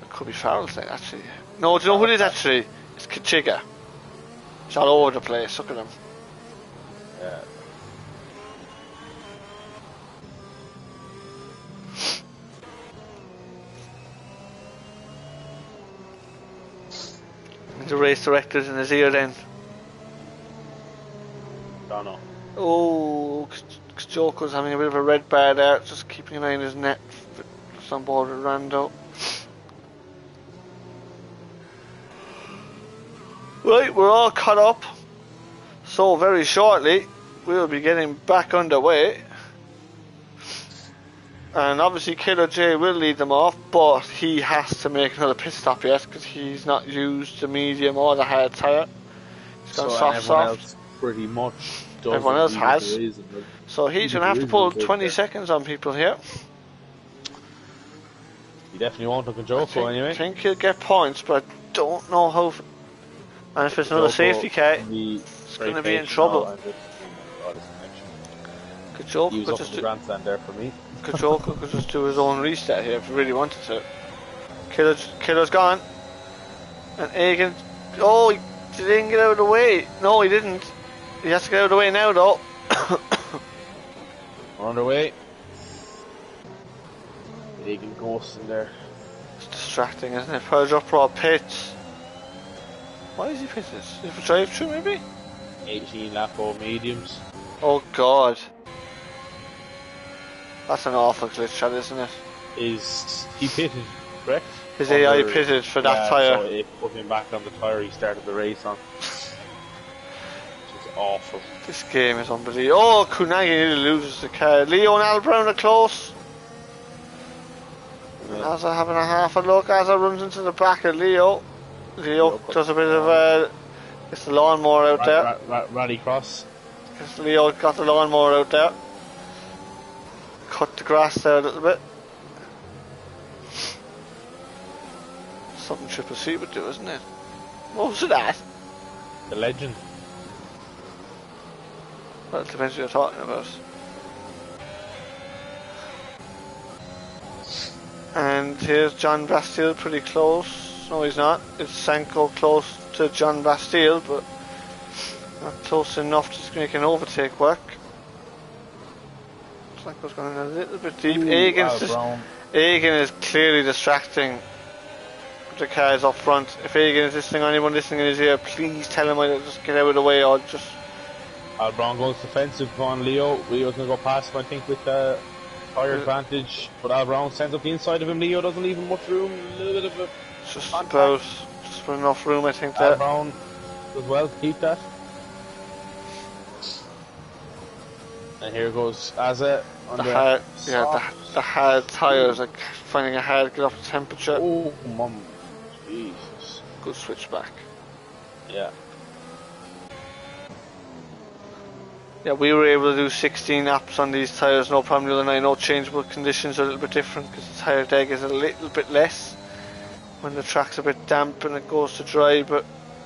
It could be Farrell's thing, actually. No, do you know who it is actually? It's Kachiga. It's all over the place, look at him. Yeah. The race director's in his ear then. Don't know. Oh, Joker's having a bit of a red bar there, just keeping an eye on his net. Just on board with Rando. Right, we're all caught up. So very shortly, we'll be getting back underway. And obviously Killer J will lead them off, but he has to make another pit stop yet, because he's not used the medium or the hard tyre. He's gone soft. Else pretty much does. Everyone else has. So he's going to have to pull 20 seconds on people here. He definitely won't look a Joko anyway. I think he'll get points, but I don't know how. And if it's another safety car, it's going to be in trouble. Kajoko could just do grandstand there for me. Kajoko could just do his own restart here if he really wanted to. Killer's gone. And Egan, oh, he didn't get out of the way. No, he didn't. He has to get out of the way now, though. We're underway. Egan ghost in there. It's distracting, isn't it? Purge Uproar pits. Why is he pitted? Is it for drive through maybe? 18 lap of mediums. Oh god. That's an awful glitch shot, isn't it? Is he pitted, correct? His AI pitted for that tyre. So it put him back on the tyre he started the race on. Which is awful. This game is unbelievable. Oh, Kunagi nearly loses the car. Leo and Al Brown are close. Yeah. Asa having a half a look. Asa runs into the back of Leo. Leo does a bit of gets the lawnmower out there. Rally cross. Because Leo got the lawnmower out there. Cut the grass there a little bit. Something Triple C would do, isn't it? What was that? The legend. Well, it depends what you're talking about. And here's John Bastille pretty close. No, he's not. It's Sanko close to John Bastille, but not close enough to make an overtake work. Sanko's going a little bit deep. Egan is clearly distracting the cars up front. If Egan is listening, anyone listening in his ear, please tell him I'll just get out of the way. I'll just. Al Brown goes defensive on Leo. Leo's going to go past him, I think, with tyre advantage. But Al Brown sends up the inside of him. Leo doesn't leave him much room. A little bit of a. Just enough room, I think. Al Brown does well to keep that. And here goes Asa. The hard tyres are finding it hard to get up the temperature. Oh, mum. Jesus. Good switchback. Yeah. Yeah, we were able to do 16 laps on these tyres, no problem the other night. No changeable conditions are a little bit different because the tyre deg is a little bit less when the track's a bit damp and it goes to dry, but...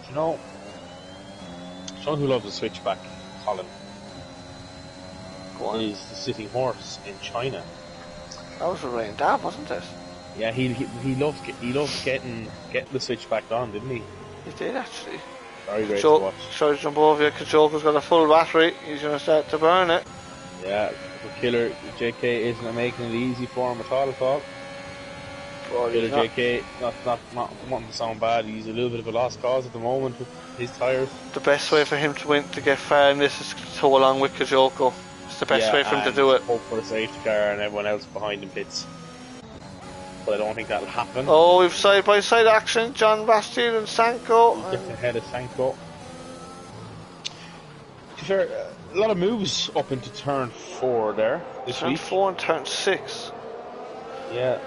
You know, someone who loves a switchback, Colin, is the sitting horse in China. That was a rain dab, wasn't it? Yeah, he loves getting the switchback on, didn't he? He did actually. Very great to watch. Sorry to jump over you. Kajoko's got a full battery. He's going to start to burn it. Yeah, the Killer JK isn't making it easy for him at all. Killer JK, not wanting to sound bad, he's a little bit of a lost cause at the moment with his tyres. The best way for him to get far in this is to tow along with Kajoko. It's the best way for him to do it. Hope for a safety car and everyone else behind him pits. But I don't think that'll happen. Oh, we've side by side action. John Bastille and Sanko. He gets ahead of Sanko. Sure, a lot of moves up into turn 4 there this week. Turn 4 and turn 6. Yeah.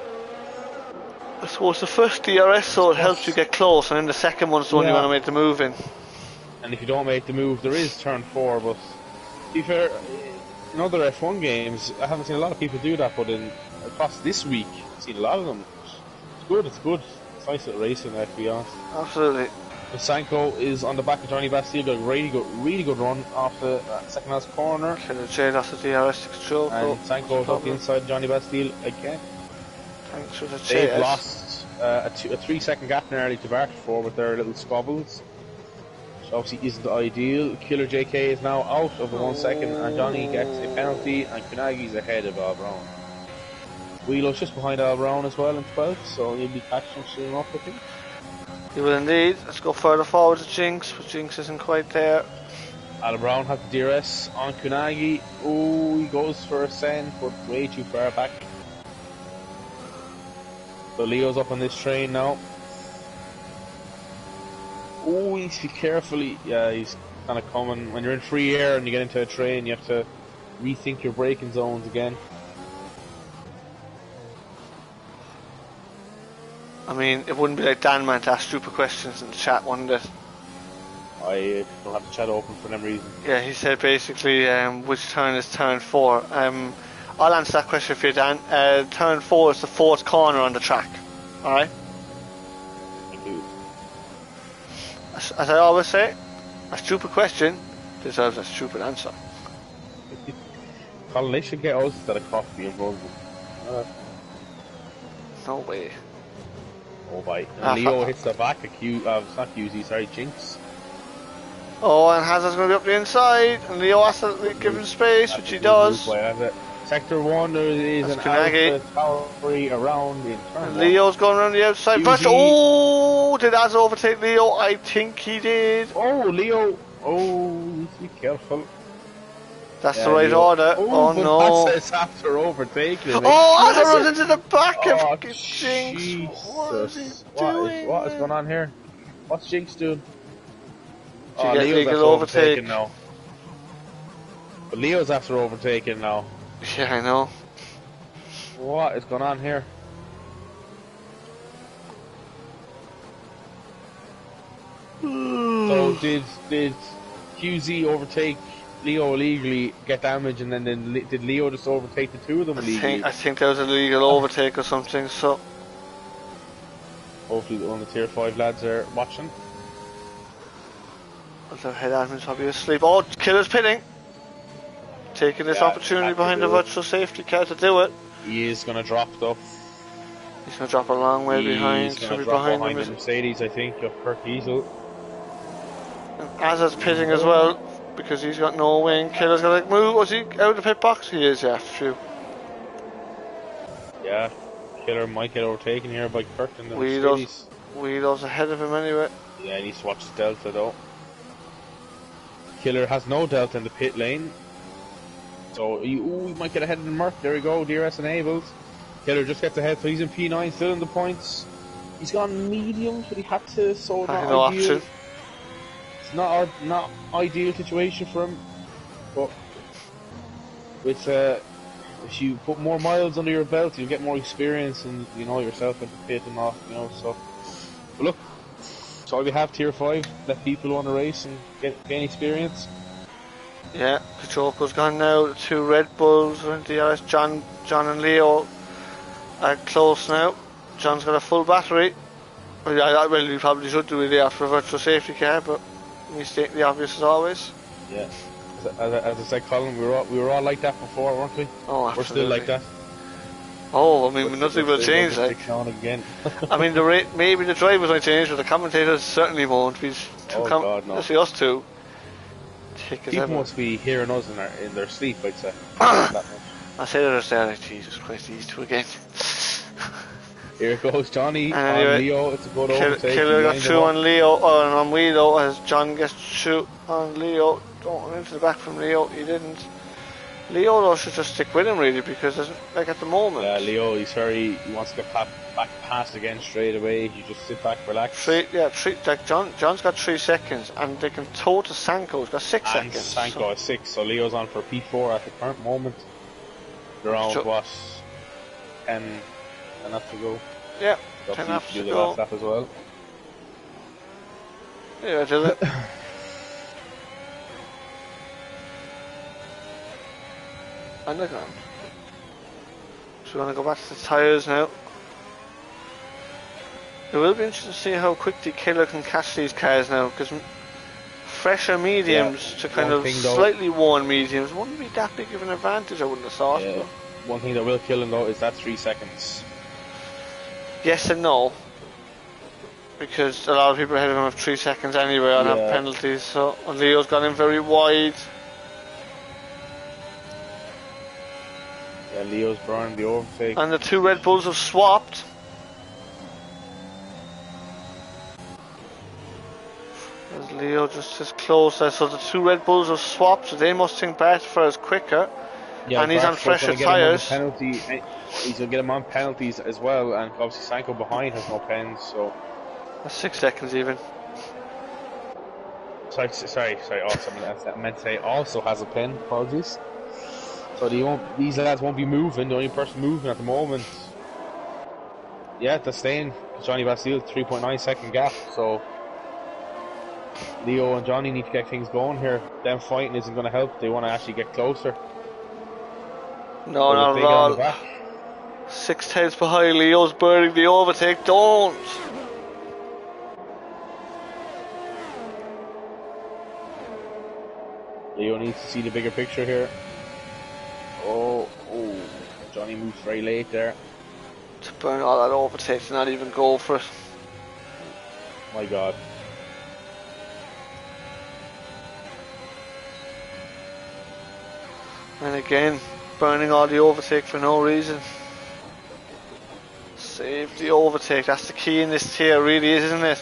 I suppose the first DRS, so it helps you get close, and then the second one's the one you want to make the move in. And if you don't make the move, there is turn 4, but to be fair, in other F1 games, I haven't seen a lot of people do that, but across this week, I've seen a lot of them. It's good. It's nice little racing there, to be honest. Absolutely. But Sanko is on the back of Johnny Bastille, got a really good run off the second last corner. Killer J lost the DRS to control. And Sanko's up the inside Johnny Bastille again. Thanks for the chase. They've lost a 3-second gap nearly to Barter with their little squabbles. Which obviously isn't ideal. Killer JK is now out of the 1 second, and Johnny gets a penalty, and Kunagi's ahead of Al Brown. Wheelo's just behind Al Brown as well in 12th, so he'll be catching soon up, I think. He will indeed. Let's go further forward to Jinx, but Jinx isn't quite there. Al Brown has the DRS on Kunagi. Oh, he goes for a send, but way too far back. So Leo's up on this train now. Oh, he needs to be careful. Yeah, he's kind of coming. When you're in free air and you get into a train, you have to rethink your braking zones again. I mean, it wouldn't be like Dan Man to ask stupid questions in the chat, wouldn't it? I don't have the chat open for them reason. Yeah, he said basically, which turn is turn 4? I'll answer that question for you, Dan. Turn 4 is the 4th corner on the track. Alright? Thank you. As I always say, a stupid question deserves a stupid answer. Colin, they should get us instead of coffee and buns. No way. Oh, bye. And Leo hits the back of not QZ, sorry, Jinx. Oh, and Hazard's going to be up the inside, and Leo has to give him space, which he does. Sector 1, there is an Alpha around in turn 1. Leo's going around the outside. First, oh, did Az overtake Leo? I think he did. Oh, Leo. Oh, be careful. That's Yeah, the right Leo. order. Oh but no. That's after overtaking him. Oh, as Yes, I runs into the back of Oh, Jinx. What is he Jesus. doing? What is going on here? What's Jinx doing? Did you Oh, get Leo's legal after overtake? overtaking now. But Leo's after overtaking now. Yeah, I know. What is going on here? So did QZ overtake Leo illegally, get damage, and then did Leo just overtake the two of them illegally? I think that was a legal overtake or something. So hopefully one of the tier 5 lads are watching. the head admin's probably asleep. Oh, Killer's pitting. Taking this opportunity behind the virtual safety car to do it. He is going to drop though. He's going to drop a long way behind. He's going to drop behind the Mercedes, I think, of Kurt Diesel. And Azza's pitting as well because he's got no wing. Killer's got to move. Was he out of the pit box? He is, yeah, true. Yeah, Killer might get overtaken here by Kurt in the Mercedes. Weedo's ahead of him anyway. Yeah, he needs to watch the Delta though. Killer has no Delta in the pit lane. So he might get ahead of the Merc. There we go, DRS enabled. Killer just gets ahead, so he's in P9, still in the points. He's gone medium, but he had to, so not no ideal. option. It's not ideal situation for him, but with if you put more miles under your belt, you'll get more experience, and you know yourself in the pit and all, you know. So, but look, that's all we have tier 5. Let people want to race and gain experience. Yeah, Kachoko's gone now. The two Red Bulls are in DRS. John and Leo are close now. John's got a full battery. Well, he probably should do it after a virtual safety car, but we state the obvious as always. Yeah. As I said, Colin, we were all like that before, weren't we? Oh, absolutely. We're still like that. Oh, I mean, nothing will change. Like, again. I mean, maybe the drivers might change, but the commentators certainly won't. God, no. Let's see us two. People must be hearing us in their sleep, I'd say. I say that they're like, Jesus Christ, these two again. Here goes Johnny anyway, on Leo. It's a good overtake. Killer got through on Leo, and on Weedo as John gets through on Leo. Don't run into the back from Leo. He didn't. Leo though should just stick with him really, because like at the moment. Yeah, Leo, he wants to get back past again straight away. You just sit back, relax. Like John's got 3 seconds, and they can tow to Sanko's got 6 seconds. Sanko has 6, so Leo's on for P4 at the current moment. They're on what? 10 enough to go. Yeah, so 10 enough to do the go. last lap as well. Yeah, I did it. Underground. So we're going to go back to the tyres now. It will be interesting to see how quickly Killer can catch these cars now, because fresher mediums to kind of slightly worn mediums wouldn't be that big of an advantage, I wouldn't have thought. Yeah. One thing that will kill him though is that 3 seconds. Yes and no, because a lot of people ahead of him have 3 seconds anyway and have penalties, so Leo's gone in very wide. Yeah, Leo's burning the overtake. And the 2 Red Bulls have swapped. As Leo just as close there, so the 2 Red Bulls have swapped, so they must think Bartford is quicker. Yeah, and he's on fresher tyres. He's going to get him on penalties as well, and obviously Sanko behind has no pens, so... That's 6 seconds even. Sorry, also, I meant to say also has a pen, apologies. So these lads won't be moving, the only person moving at the moment. Yeah, they're staying. Johnny Bastille, 3.9 second gap, so Leo and Johnny need to get things going here. Them fighting isn't going to help, they want to actually get closer. No, not at all. 6 tenths behind, Leo's burning the overtake, don't! Leo needs to see the bigger picture here. Oh, Johnny moves very late there. To burn all that overtake, to not even go for it. My God. And again, burning all the overtake for no reason. Save the overtake, that's the key in this tier, really is, isn't it?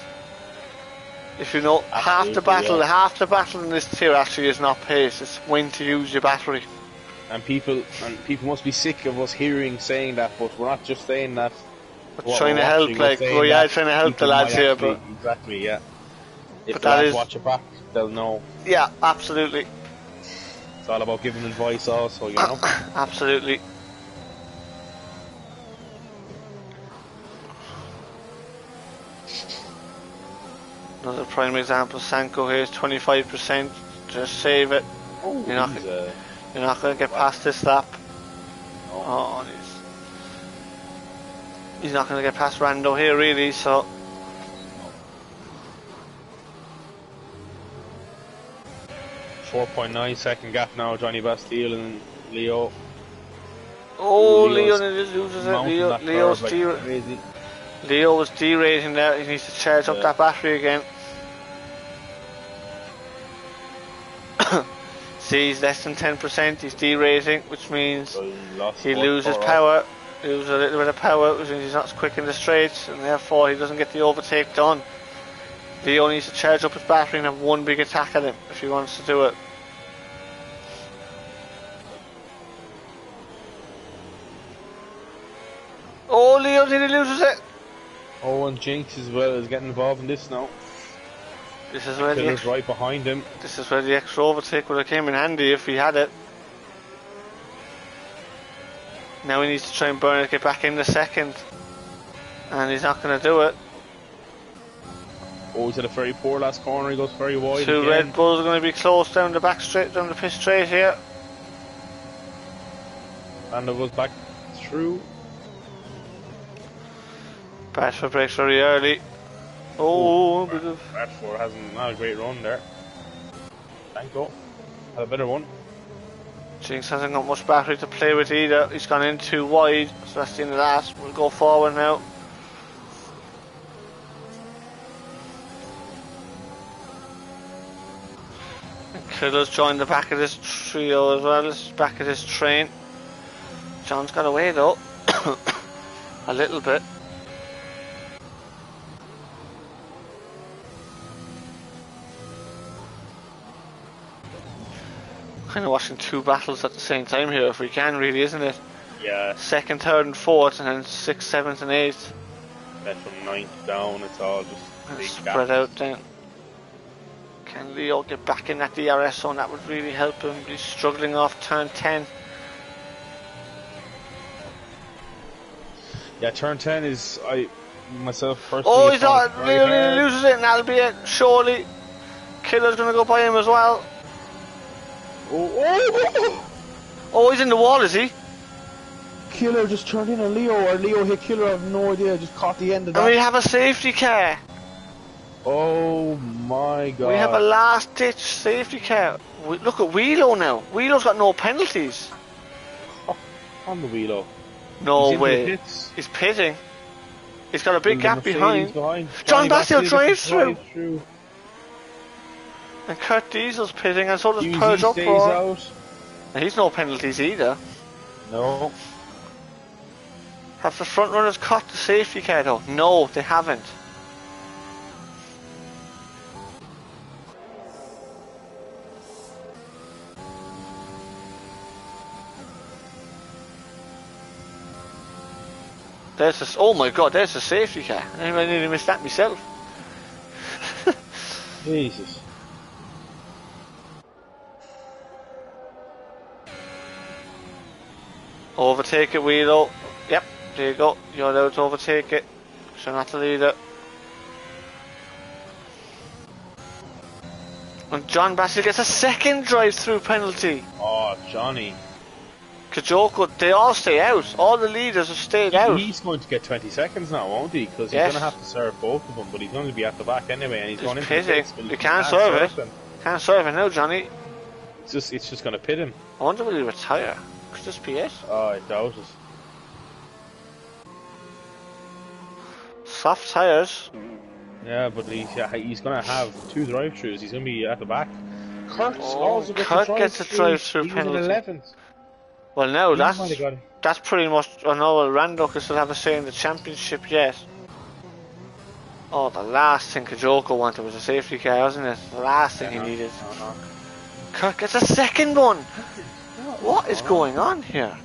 If you know, half the yeah. battle in this tier actually is not pace, it's when to use your battery. And people must be sick of us saying that, but we're not just saying that. We're trying to help, like, well, yeah, trying to help the lads here, but... Exactly, yeah. If but the lads watch it back, they'll know. Yeah, absolutely. It's all about giving advice also, you know? Absolutely. Another prime example, Sanko here is 25%. Just save it. Oh, you're not going to get past this lap. No. Oh, he's not going to get past Rando here, really, so... 4.9 second gap now, Johnny Bastille and Leo. Oh, Leo loses it. Leo was derating there. He needs to charge up that battery again. See, he's less than 10%. He's derating, which means he loses power. Loses a little bit of power, which means he's not as quick in the straights, and therefore he doesn't get the overtake done. Leo needs to charge up his battery and have one big attack at him if he wants to do it. Oh, Leo nearly loses it. Oh, and Jinx as well is getting involved in this now. This is where Killer's right behind him. This is where the extra overtake would have came in handy if he had it. Now he needs to try and burn it, get back in the second. And he's not going to do it. Oh, he's at a very poor last corner, he goes very wide. Two again. Red Bulls are going to be close down the back straight, down the pit straight here. And it goes back through. Bradford breaks very early. Oh, Bradford hasn't not a great run there. Thank God. Had a better one. Jinx hasn't got much battery to play with either. He's gone in too wide, so that's the end of that. We'll go forward now. Killer's joined the back of this trio as well, this back of this train. John's got away though, a little bit. Kind of watching two battles at the same time here, if we can, really, isn't it? Yeah. Second, third, and fourth, and then 6th, 7th, and 8th. Then from 9th down, it's all just big spread gaps. out then. Can Leo get back in that DRS zone? That would really help him. He's struggling off turn 10. Yeah, turn 10 is myself personally. Oh, he's not. Leo loses it, and that'll be it. Surely, Killer's going to go by him as well. Oh, he's in the wall, is he? Killer just turned in on Leo, or Leo hit Killer. I have no idea. Just caught the end of that. And we have a safety car. Oh my God! We have a last-ditch safety car. Look at Wheelo now. Wheelo's got no penalties. On the Wheelo. No way. He's pitting. He's got a big gap behind. John Bastille drives through. And Kurt Diesel's pitting, and so does Purge Uproar. And he's no penalties either. No. Have the front runners caught the safety car though? No, they haven't. There's this. Oh my God! There's a safety car. I nearly missed that myself. Jesus. Overtake it, Wheelo. Yep, there you go. You're allowed to overtake it. So not the leader. And John Bastille gets a second drive-through penalty. Oh, Johnny. Kajoko, they all stay out. All the leaders have stayed out. He's going to get 20 seconds now, won't he? Because he's going to have to serve both of them, but he's going to be at the back anyway, and he's going into the pits. You can't serve it. Can't serve it now, Johnny. It's just going to pit him. I wonder will he retire? Could this be it? Oh, I doubt it. Soft tires. Yeah, but he's going to have 2 drive-throughs. He's going to be at the back. Kurt gets a drive-through penalty. 11th. Well, no, that's pretty much. Oh no, well, Rando can still have a say in the championship yet. Oh, the last thing Kajoko wanted was a safety car, wasn't it? The last thing he needed. Kirk gets a second one! What is going on here?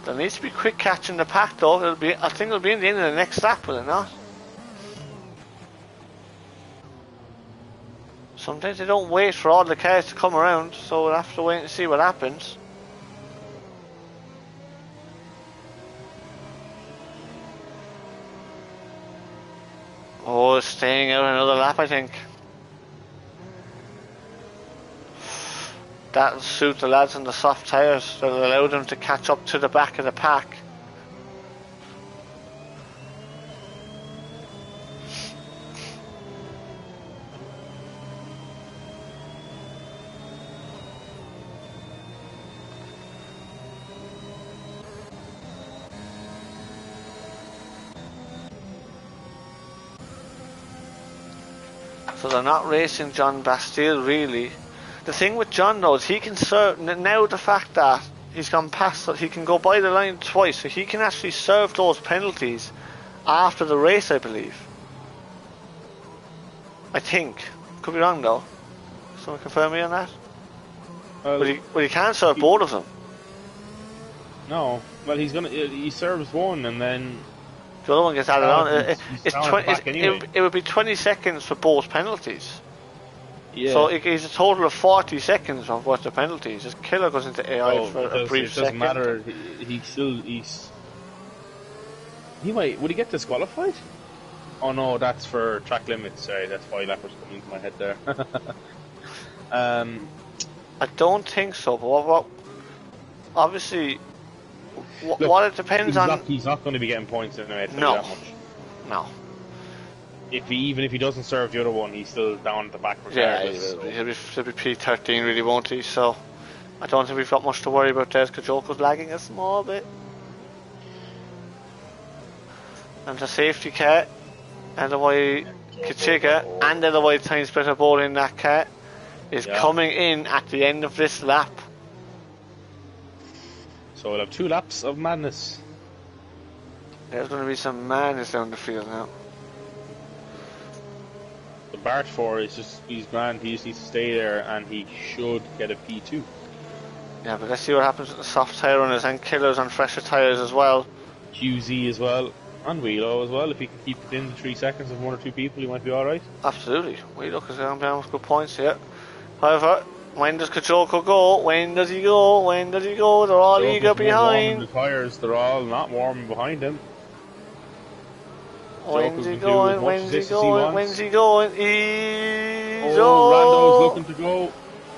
There needs to be quick catch in the pack though. I think it'll be in the end of the next lap, will it not? Sometimes they don't wait for all the cars to come around, so we'll have to wait and see what happens. Oh, staying out another lap, I think. That'll suit the lads on the soft tyres. That'll allow them to catch up to the back of the pack. So they're not racing John Bastille really. The thing with John though is he can serve, now the fact that he's gone past, he can go by the line twice, so he can actually serve those penalties after the race, I believe. I think. Could be wrong though. Someone confirm me on that? But he can't serve both of them. No. Well, he serves one and then the other one gets added on. It would be 20 seconds for both penalties. Yeah. So it's a total of 40 seconds of what the penalties. His killer goes into AI for a brief second. It doesn't matter. He might. Would he get disqualified? Oh no, that's for track limits. Sorry, that's why lappers coming into my head there. I don't think so. But what obviously. Look, what it depends on. He's not going to be getting points anyway. No. That much. No. Even if he doesn't serve the other one, he's still down at the back regardless. Yeah, he'll be P13 really, won't he? So I don't think we've got much to worry about there. Kajoko's lagging a small bit. And the safety car, and the way Kachiga and the way Time Splitter board in that car is coming in at the end of this lap. So we'll have 2 laps of madness. There's going to be some madness down the field now. The Bart 4 he's grand, he just needs to stay there and he should get a P2. Yeah, but let's see what happens with the soft tyre runners and killers on fresher tyres as well. QZ as well, and Wheelo as well. If he can keep it in the 3 seconds of 1 or 2 people, he might be alright. Absolutely. Wheelo is down with good points here. However, when does Kajoko go? When does he go? When does he go? They're all eager behind. The tyres, they're all not warming behind him. When's he going? When's he going? When's he going? Rando's looking to go.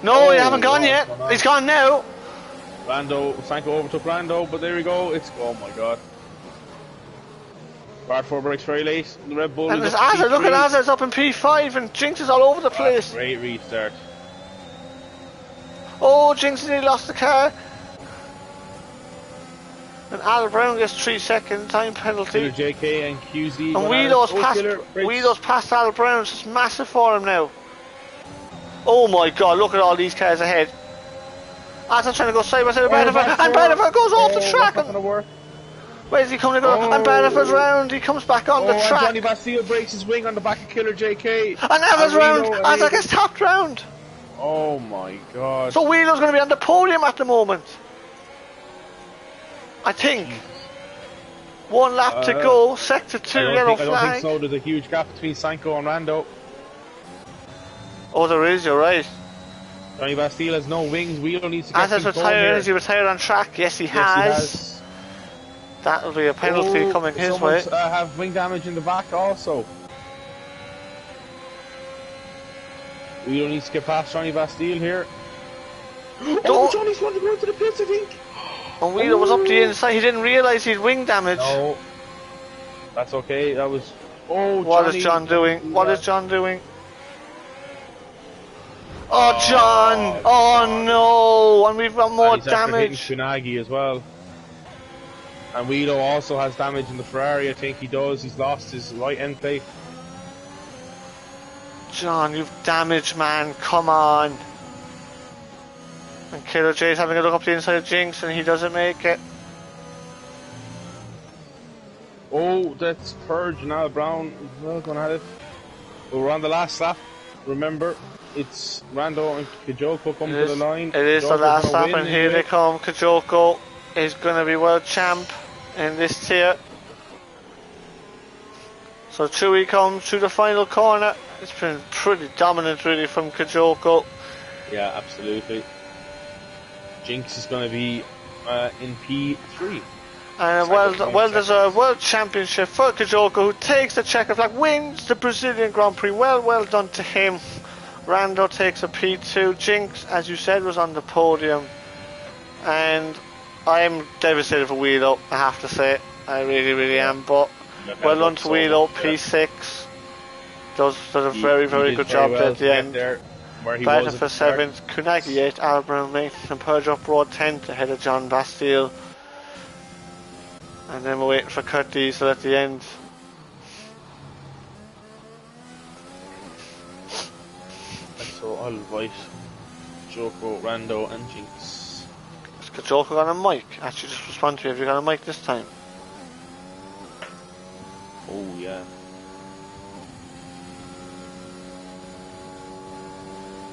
No, he haven't gone yet. He's gone now. Sanko overtook Rando, but there we go. Oh my god. Bart 4 breaks very late. The Red Bull. And there's Azar. Look at Azar's up in P5 and Jinx is all over the place. Great restart. Oh, Jinx nearly lost the car. And Al Brown gets 3 second time penalty. JK and QZ. And Wheelo's passed Al Brown, so it's massive for him now. Oh my god, look at all these cars ahead. Azar trying to go side by side with Bradford, and Bradford goes off the track. Where's he coming to go? And Bradford's round, he comes back on the track. Johnny Bastille breaks his wing on the back of Killer JK. And Azar's round, Azar gets topped round. Oh my god. So Wheelo's going to be on the podium at the moment. I think. 1 lap to go, sector 2 yellow flag. I don't think so, there's a huge gap between Sanko and Rando. Oh, there is, you're right. Johnny Bastille has no wings, Wheelo needs to get things going here. Has he retired on track? Yes, he has. That'll be a penalty coming his way. Have wing damage in the back also. Wheelo needs to get past Johnny Bastille here. Johnny's going to go into the pits, I think. And Wheelo was up the inside, he didn't realise he'd wing damage. No. That's okay, that was... What is John doing? What is John doing? Oh, John! Oh no! And we've got more damage. He's Funagi as well. And Wheelo also has damage in the Ferrari, I think he does. He's lost his right end plate. John, you've damaged, man. Come on. And Killer J's having a look up the inside of Jinx, and he doesn't make it. Oh, that's Purge and Al Brown as well going at it. But we're on the last lap. Remember, it's Rando and Kijoko come to the line. It is the Kijoko's last gonna lap, win and here anyway. they come. Kijoko is going to be world champ in this tier. So Chewie comes through the final corner. It's been pretty dominant, really, from Kijoko. Yeah, absolutely. Jinx is going to be in P3. And a well-deserved world championship for Kijoko, who takes the checker flag, wins the Brazilian Grand Prix. Well done to him. Rando takes a P2. Jinx, as you said, was on the podium. And I am devastated for Wheelo, I have to say. I really am. But well done to Wheelo, P6. Does a very good job there at the end. Fighting for 7th, Kunagi 8th, Albron 8th, and Peugeot Broad 10th ahead of John Bastille. And then we're waiting for Kurt Diesel at the end. So I'll invite Joko, Rando and Jinx. Has Kijoko got a mic? Actually, just respond to me. Have you got a mic this time? Oh yeah.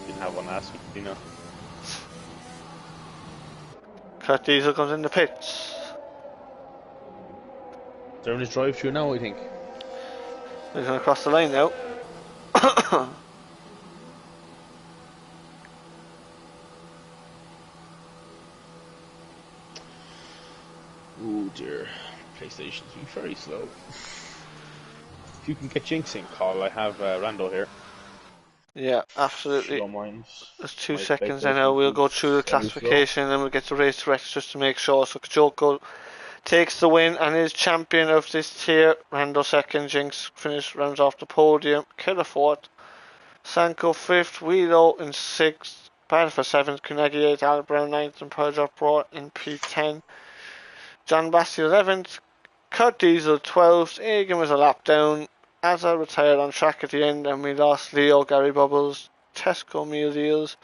Didn't have one last week, you know. Kurt Diesel comes in the pits. They're in his drive-thru now, I think. He's going to cross the line now. Oh dear, PlayStation's being very slow. If you can get Jinx in, Carl, I have Rando here. Yeah, absolutely. Don't mind. There's 2 seconds and now we'll go through the classification and then we'll get the race director just to make sure. So Kijoko takes the win and is champion of this tier. Rando second, Jinx rounds off the podium. Killer fourth, Sanko fifth, Wheelo in sixth, Battle for seventh, Kunagi 8th, Al Brown 9th, and Peugeot Broad in P10. John Bastille 11th, Kurt Diesel 12th, Egan was a lap down, Azza retired on track at the end, and we lost Leo, Gary Bubbles, Tesco Meal Deals,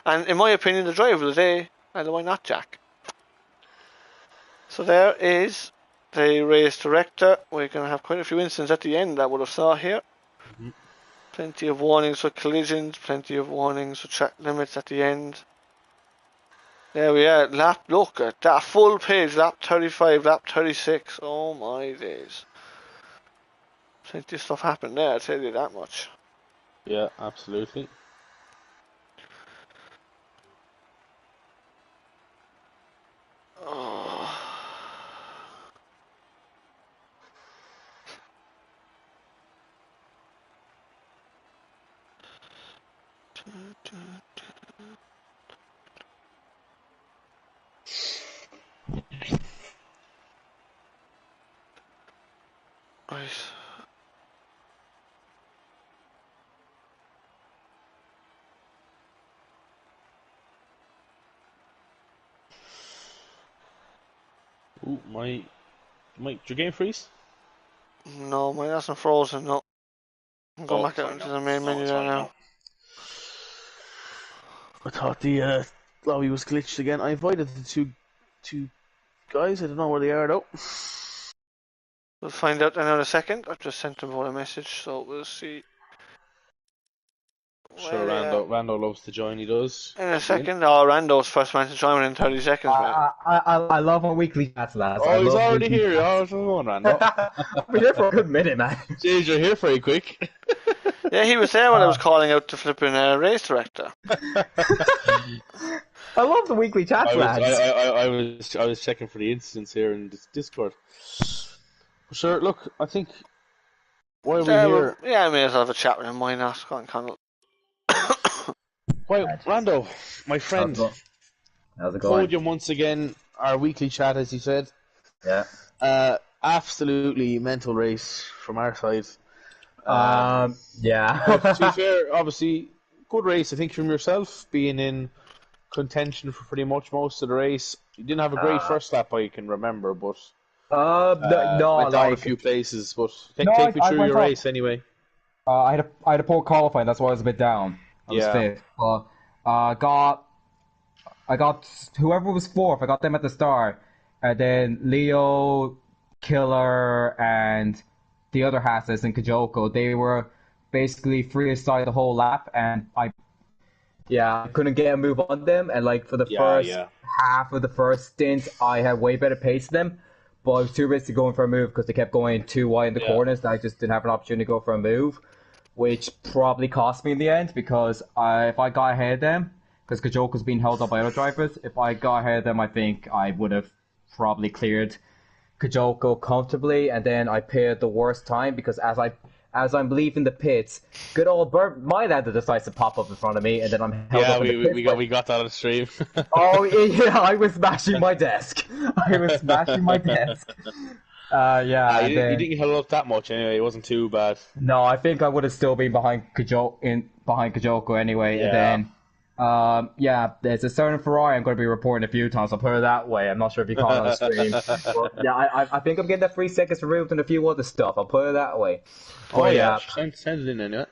and in my opinion the driver of the day, and why not Jack? So there is the race director. We're going to have quite a few incidents at the end that would have saw here. Plenty of warnings for collisions, plenty of warnings for track limits at the end. There we are, look at that full page, lap 35, lap 36, oh my days. Plenty of stuff happened there, I'll tell you that much. Yeah, absolutely. Oh. Right. Ooh, my your game freeze? No, mine hasn't frozen, no. I'm going back out into the main menu there now. I thought the lobby was glitched again. I invited the two guys, I don't know where they are though. We'll find out in a second. I've just sent them all a message, so we'll see. Sure, Rando loves to join, he does. In a second. Oh, Rando's first man to join in 30 seconds, mate. I love our weekly chats, lads. Oh, he's already here. Oh, come on, Rando. I've been here for a good minute, man. Jeez, you're here very quick. Yeah, he was there when I was calling out the flipping race director. I love the weekly chats, lads. I was checking for the incidents here in Discord. Sure, look, I think why are we here? Yeah, I may as well have a chat with him. Why not? Go on, Connell. Why, Rando, my friend. How's it going? Podium once again. Our weekly chat, as you said. Yeah. Absolutely mental race from our side. Yeah. But to be fair, obviously, good race. I think from yourself being in contention for pretty much most of the race. You didn't have a great first lap, I can remember, but no, went down a few places. But take me through your race anyway. I had a poor qualifying, that's why I was a bit down. I was fifth. Got I got whoever was fourth. I got them at the start, and then Leo, Killer, and the other Hasses and Kajoko. They were basically free aside the whole lap, and I couldn't get a move on them. And like for the first half of the first stint, I had way better pace than them, but I was too risky going for a move because they kept going too wide in the corners. And I just didn't have an opportunity to go for a move, which probably cost me in the end because if I got ahead of them, because Kajoko's being held up by other drivers, if I got ahead of them, I think I would have probably cleared Kajoko comfortably, and then I pitted the worst time because as I'm leaving the pits, good old Bert, my lad decides to pop up in front of me, and then I'm held up in the pits. We got that on the stream. Oh yeah, I was smashing my desk. You didn't get held up that much anyway. It wasn't too bad. No, I think I would have still been behind Kajoko anyway. Yeah. And then, there's a certain Ferrari I'm going to be reporting a few times. I'll put it that way. I'm not sure if you caught it on the stream. But, I think I'm getting that 3 seconds removed and a few other stuff. I'll put it that way. Send it in anyway.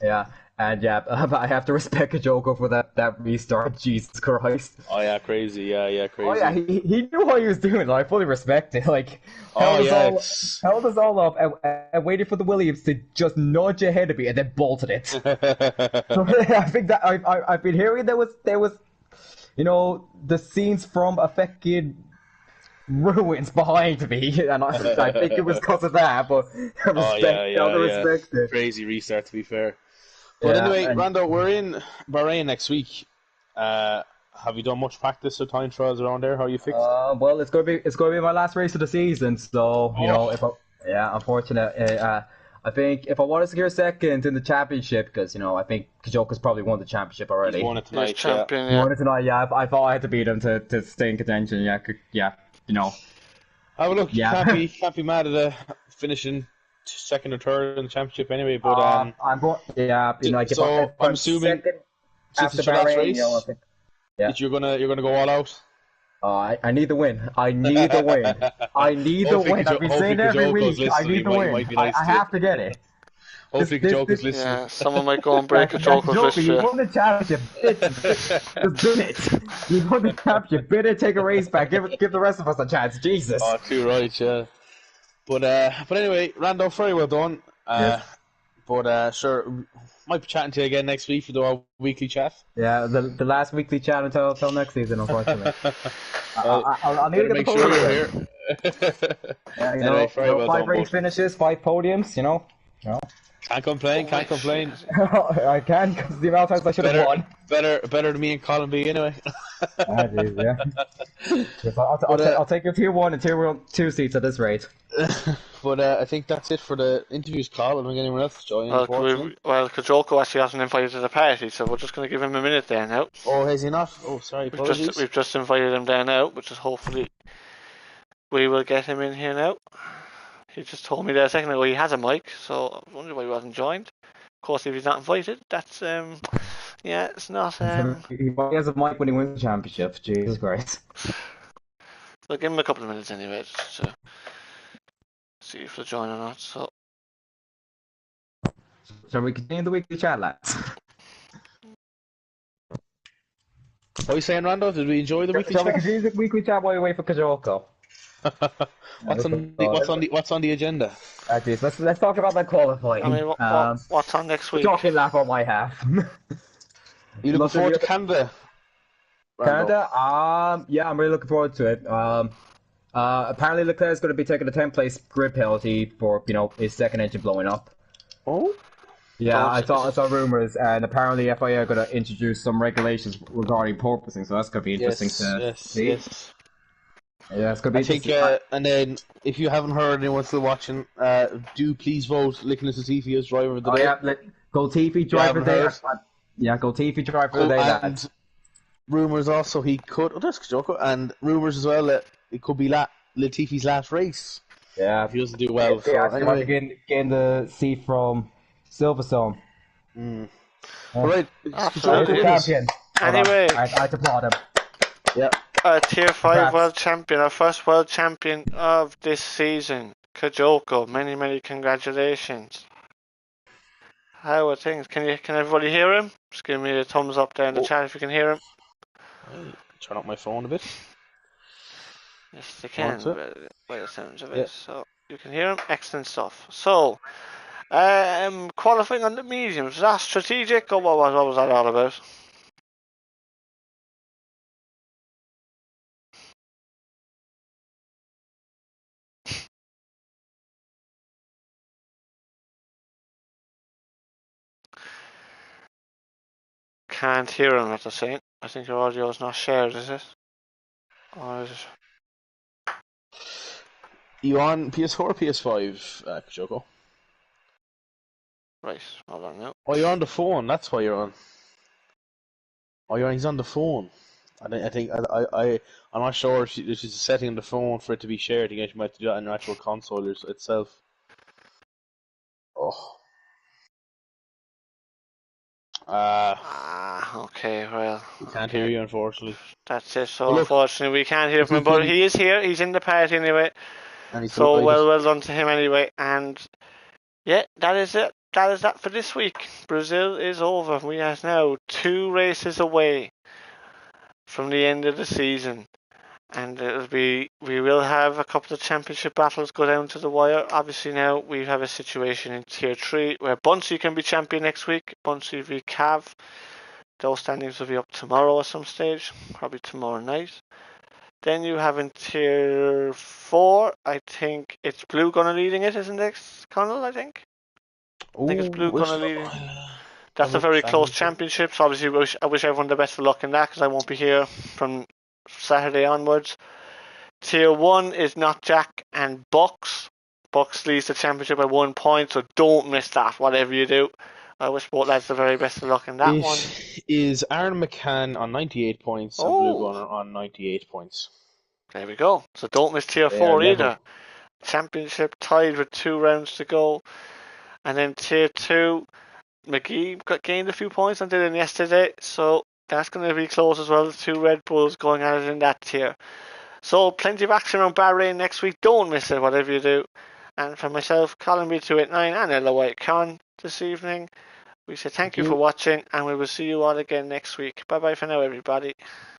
Yeah. And I have to respect Kajoko for that restart. Jesus Christ. Oh yeah, crazy. Crazy. Oh yeah, he knew what he was doing. I fully respect it. Like, held us all up and waited for the Williams to just nudge ahead of me and then bolted it. So, I think that I've been hearing there was the scenes from affected ruins behind me, and I think it was because of that. But respect it. Crazy restart, to be fair. But anyway, Rando, we're in Bahrain next week. Have you done much practice or time trials around there? How are you fixed? Well, it's gonna be my last race of the season, so unfortunate. I think if I want to secure second in the championship, because I think Kajoka's probably won the championship already. He's won it tonight. Champion, He won it tonight. Yeah, I thought I had to beat him to stay in contention. Have a look. You can't be mad at finishing second or third in the championship anyway, but I'm assuming since it's your last race, that you're gonna go all out. I need the win. I need the win. I've been saying every week. I need the win. I have to get it. Hopefully Kajoka's listening. Yeah, someone might go and break Kajoka's list. You won the championship. Just do it. You won the championship. Better take a race back. Give the rest of us a chance. Jesus. Oh, too right, yeah. But anyway, Randolph, very well done. Yes. But sure, might be chatting to you again next week for our weekly chat. Yeah, the last weekly chat until next season, unfortunately. I'll need to make sure you're here. Anyway, 5 race finishes, 5 podiums. Can't complain. I can, because the amount of times I should have won. Better than me and Colin B anyway. I'll take your tier 1 and tier 2 seats at this rate. But I think that's it for the interviews, Colin. Don't get anyone else to join. Well, Kajoko actually hasn't invited to the party, so we're just going to give him a minute there now. Oh, has he not? Oh, sorry. We've just invited him there now, which is hopefully we will get him in here now. He just told me there a second ago he has a mic, so I wonder why he wasn't joined. Of course, if he's not invited, that's it's not. He has a mic when he wins the championship. Jesus Christ. We'll give him a couple of minutes anyway, just to see if they'll join or not. So, shall we continue the weekly chat, lads? What are you saying, Rando? Did we enjoy the weekly chat? Shall we continue the weekly chat while we wait for Kajoko? What's on the agenda? Let's talk about that qualifying. I mean, what's on next week? Jockey lap on my half. You looking forward to Canada? Canada? Yeah, I'm really looking forward to it. Apparently Leclerc is going to be taking a 10th place grid penalty for his second engine blowing up. Oh. Yeah, I saw rumors, and apparently FIA are going to introduce some regulations regarding porpoising, so that's going to be interesting to see. Yes. Yeah, it's going to be interesting. I think, and then, if you haven't heard, anyone still watching, do please vote Nicholas Latifi as driver of the day. Yeah, Latifi driver of the day. Yeah, Latifi driver of the day. And rumours also he could, that's Kajoko, and rumours as well that it could be Latifi's last race. Yeah. If he doesn't do well. Anyway. Getting the seat from Silverstone. Alright, champion. Anyway. I applaud him. Yep. Tier 5 world champion, our first world champion of this season, Kajoko. Many congratulations. How are things? Can everybody hear him? Just give me a thumbs up there in the chat if you can hear him. Hey, turn up my phone a bit. Yes, they Want can, to? by the sounds of Yeah. it. So you can hear them. Excellent stuff. So, qualifying on the mediums. Was that strategic, or what was that all about? Can't hear him at the same. I think your audio is not shared, is it? Or is it? You on PS4 or PS5, Kajoko? Right, hold on now. Oh, you're on the phone. That's why you're on. Oh, he's on the phone. I'm not sure if there's a setting on the phone for it to be shared. You might have to do that in your actual console itself. Oh. Okay, well, We can't hear okay. you, unfortunately. That's it. So But look, unfortunately, we can't hear if from we him, but can, he is here. He's in the party anyway. and he's So delighted. well done to him anyway. And yeah, that is it. That is that for this week. Brazil is over. We are now 2 races away from the end of the season. And we will have a couple of championship battles go down to the wire. Obviously now we have a situation in Tier 3 where Bunsey can be champion next week. Bunsey v Cav. Those standings will be up tomorrow at some stage, probably tomorrow night. Then you have in Tier 4, I think it's Blue Gunner leading it, isn't it, Connell, I think? I think it's Blue Oh, Gunner leading. That's a look very close standings. championship, so obviously I wish everyone the best of luck in that because I won't be here from Saturday onwards. Tier 1 is Not Jack and Bucks. Bucks leads the championship by 1 point, so don't miss that, whatever you do. I wish both lads the very best of luck in that one. It is Aaron McCann on 98 points and Blue Oh, Gunner on 98 points. there we go. So don't miss Tier They are 4 level. either. Championship tied with 2 rounds to go. And then Tier 2, McGee gained a few points and did it yesterday, so that's going to be close as well. The 2 Red Bulls going at it in that tier. So plenty of action on Bahrain next week. Don't miss it, whatever you do. And for myself, Colin B289 and Ella White Con this evening, we say thank you for watching, and we will see you all again next week. Bye bye for now, everybody.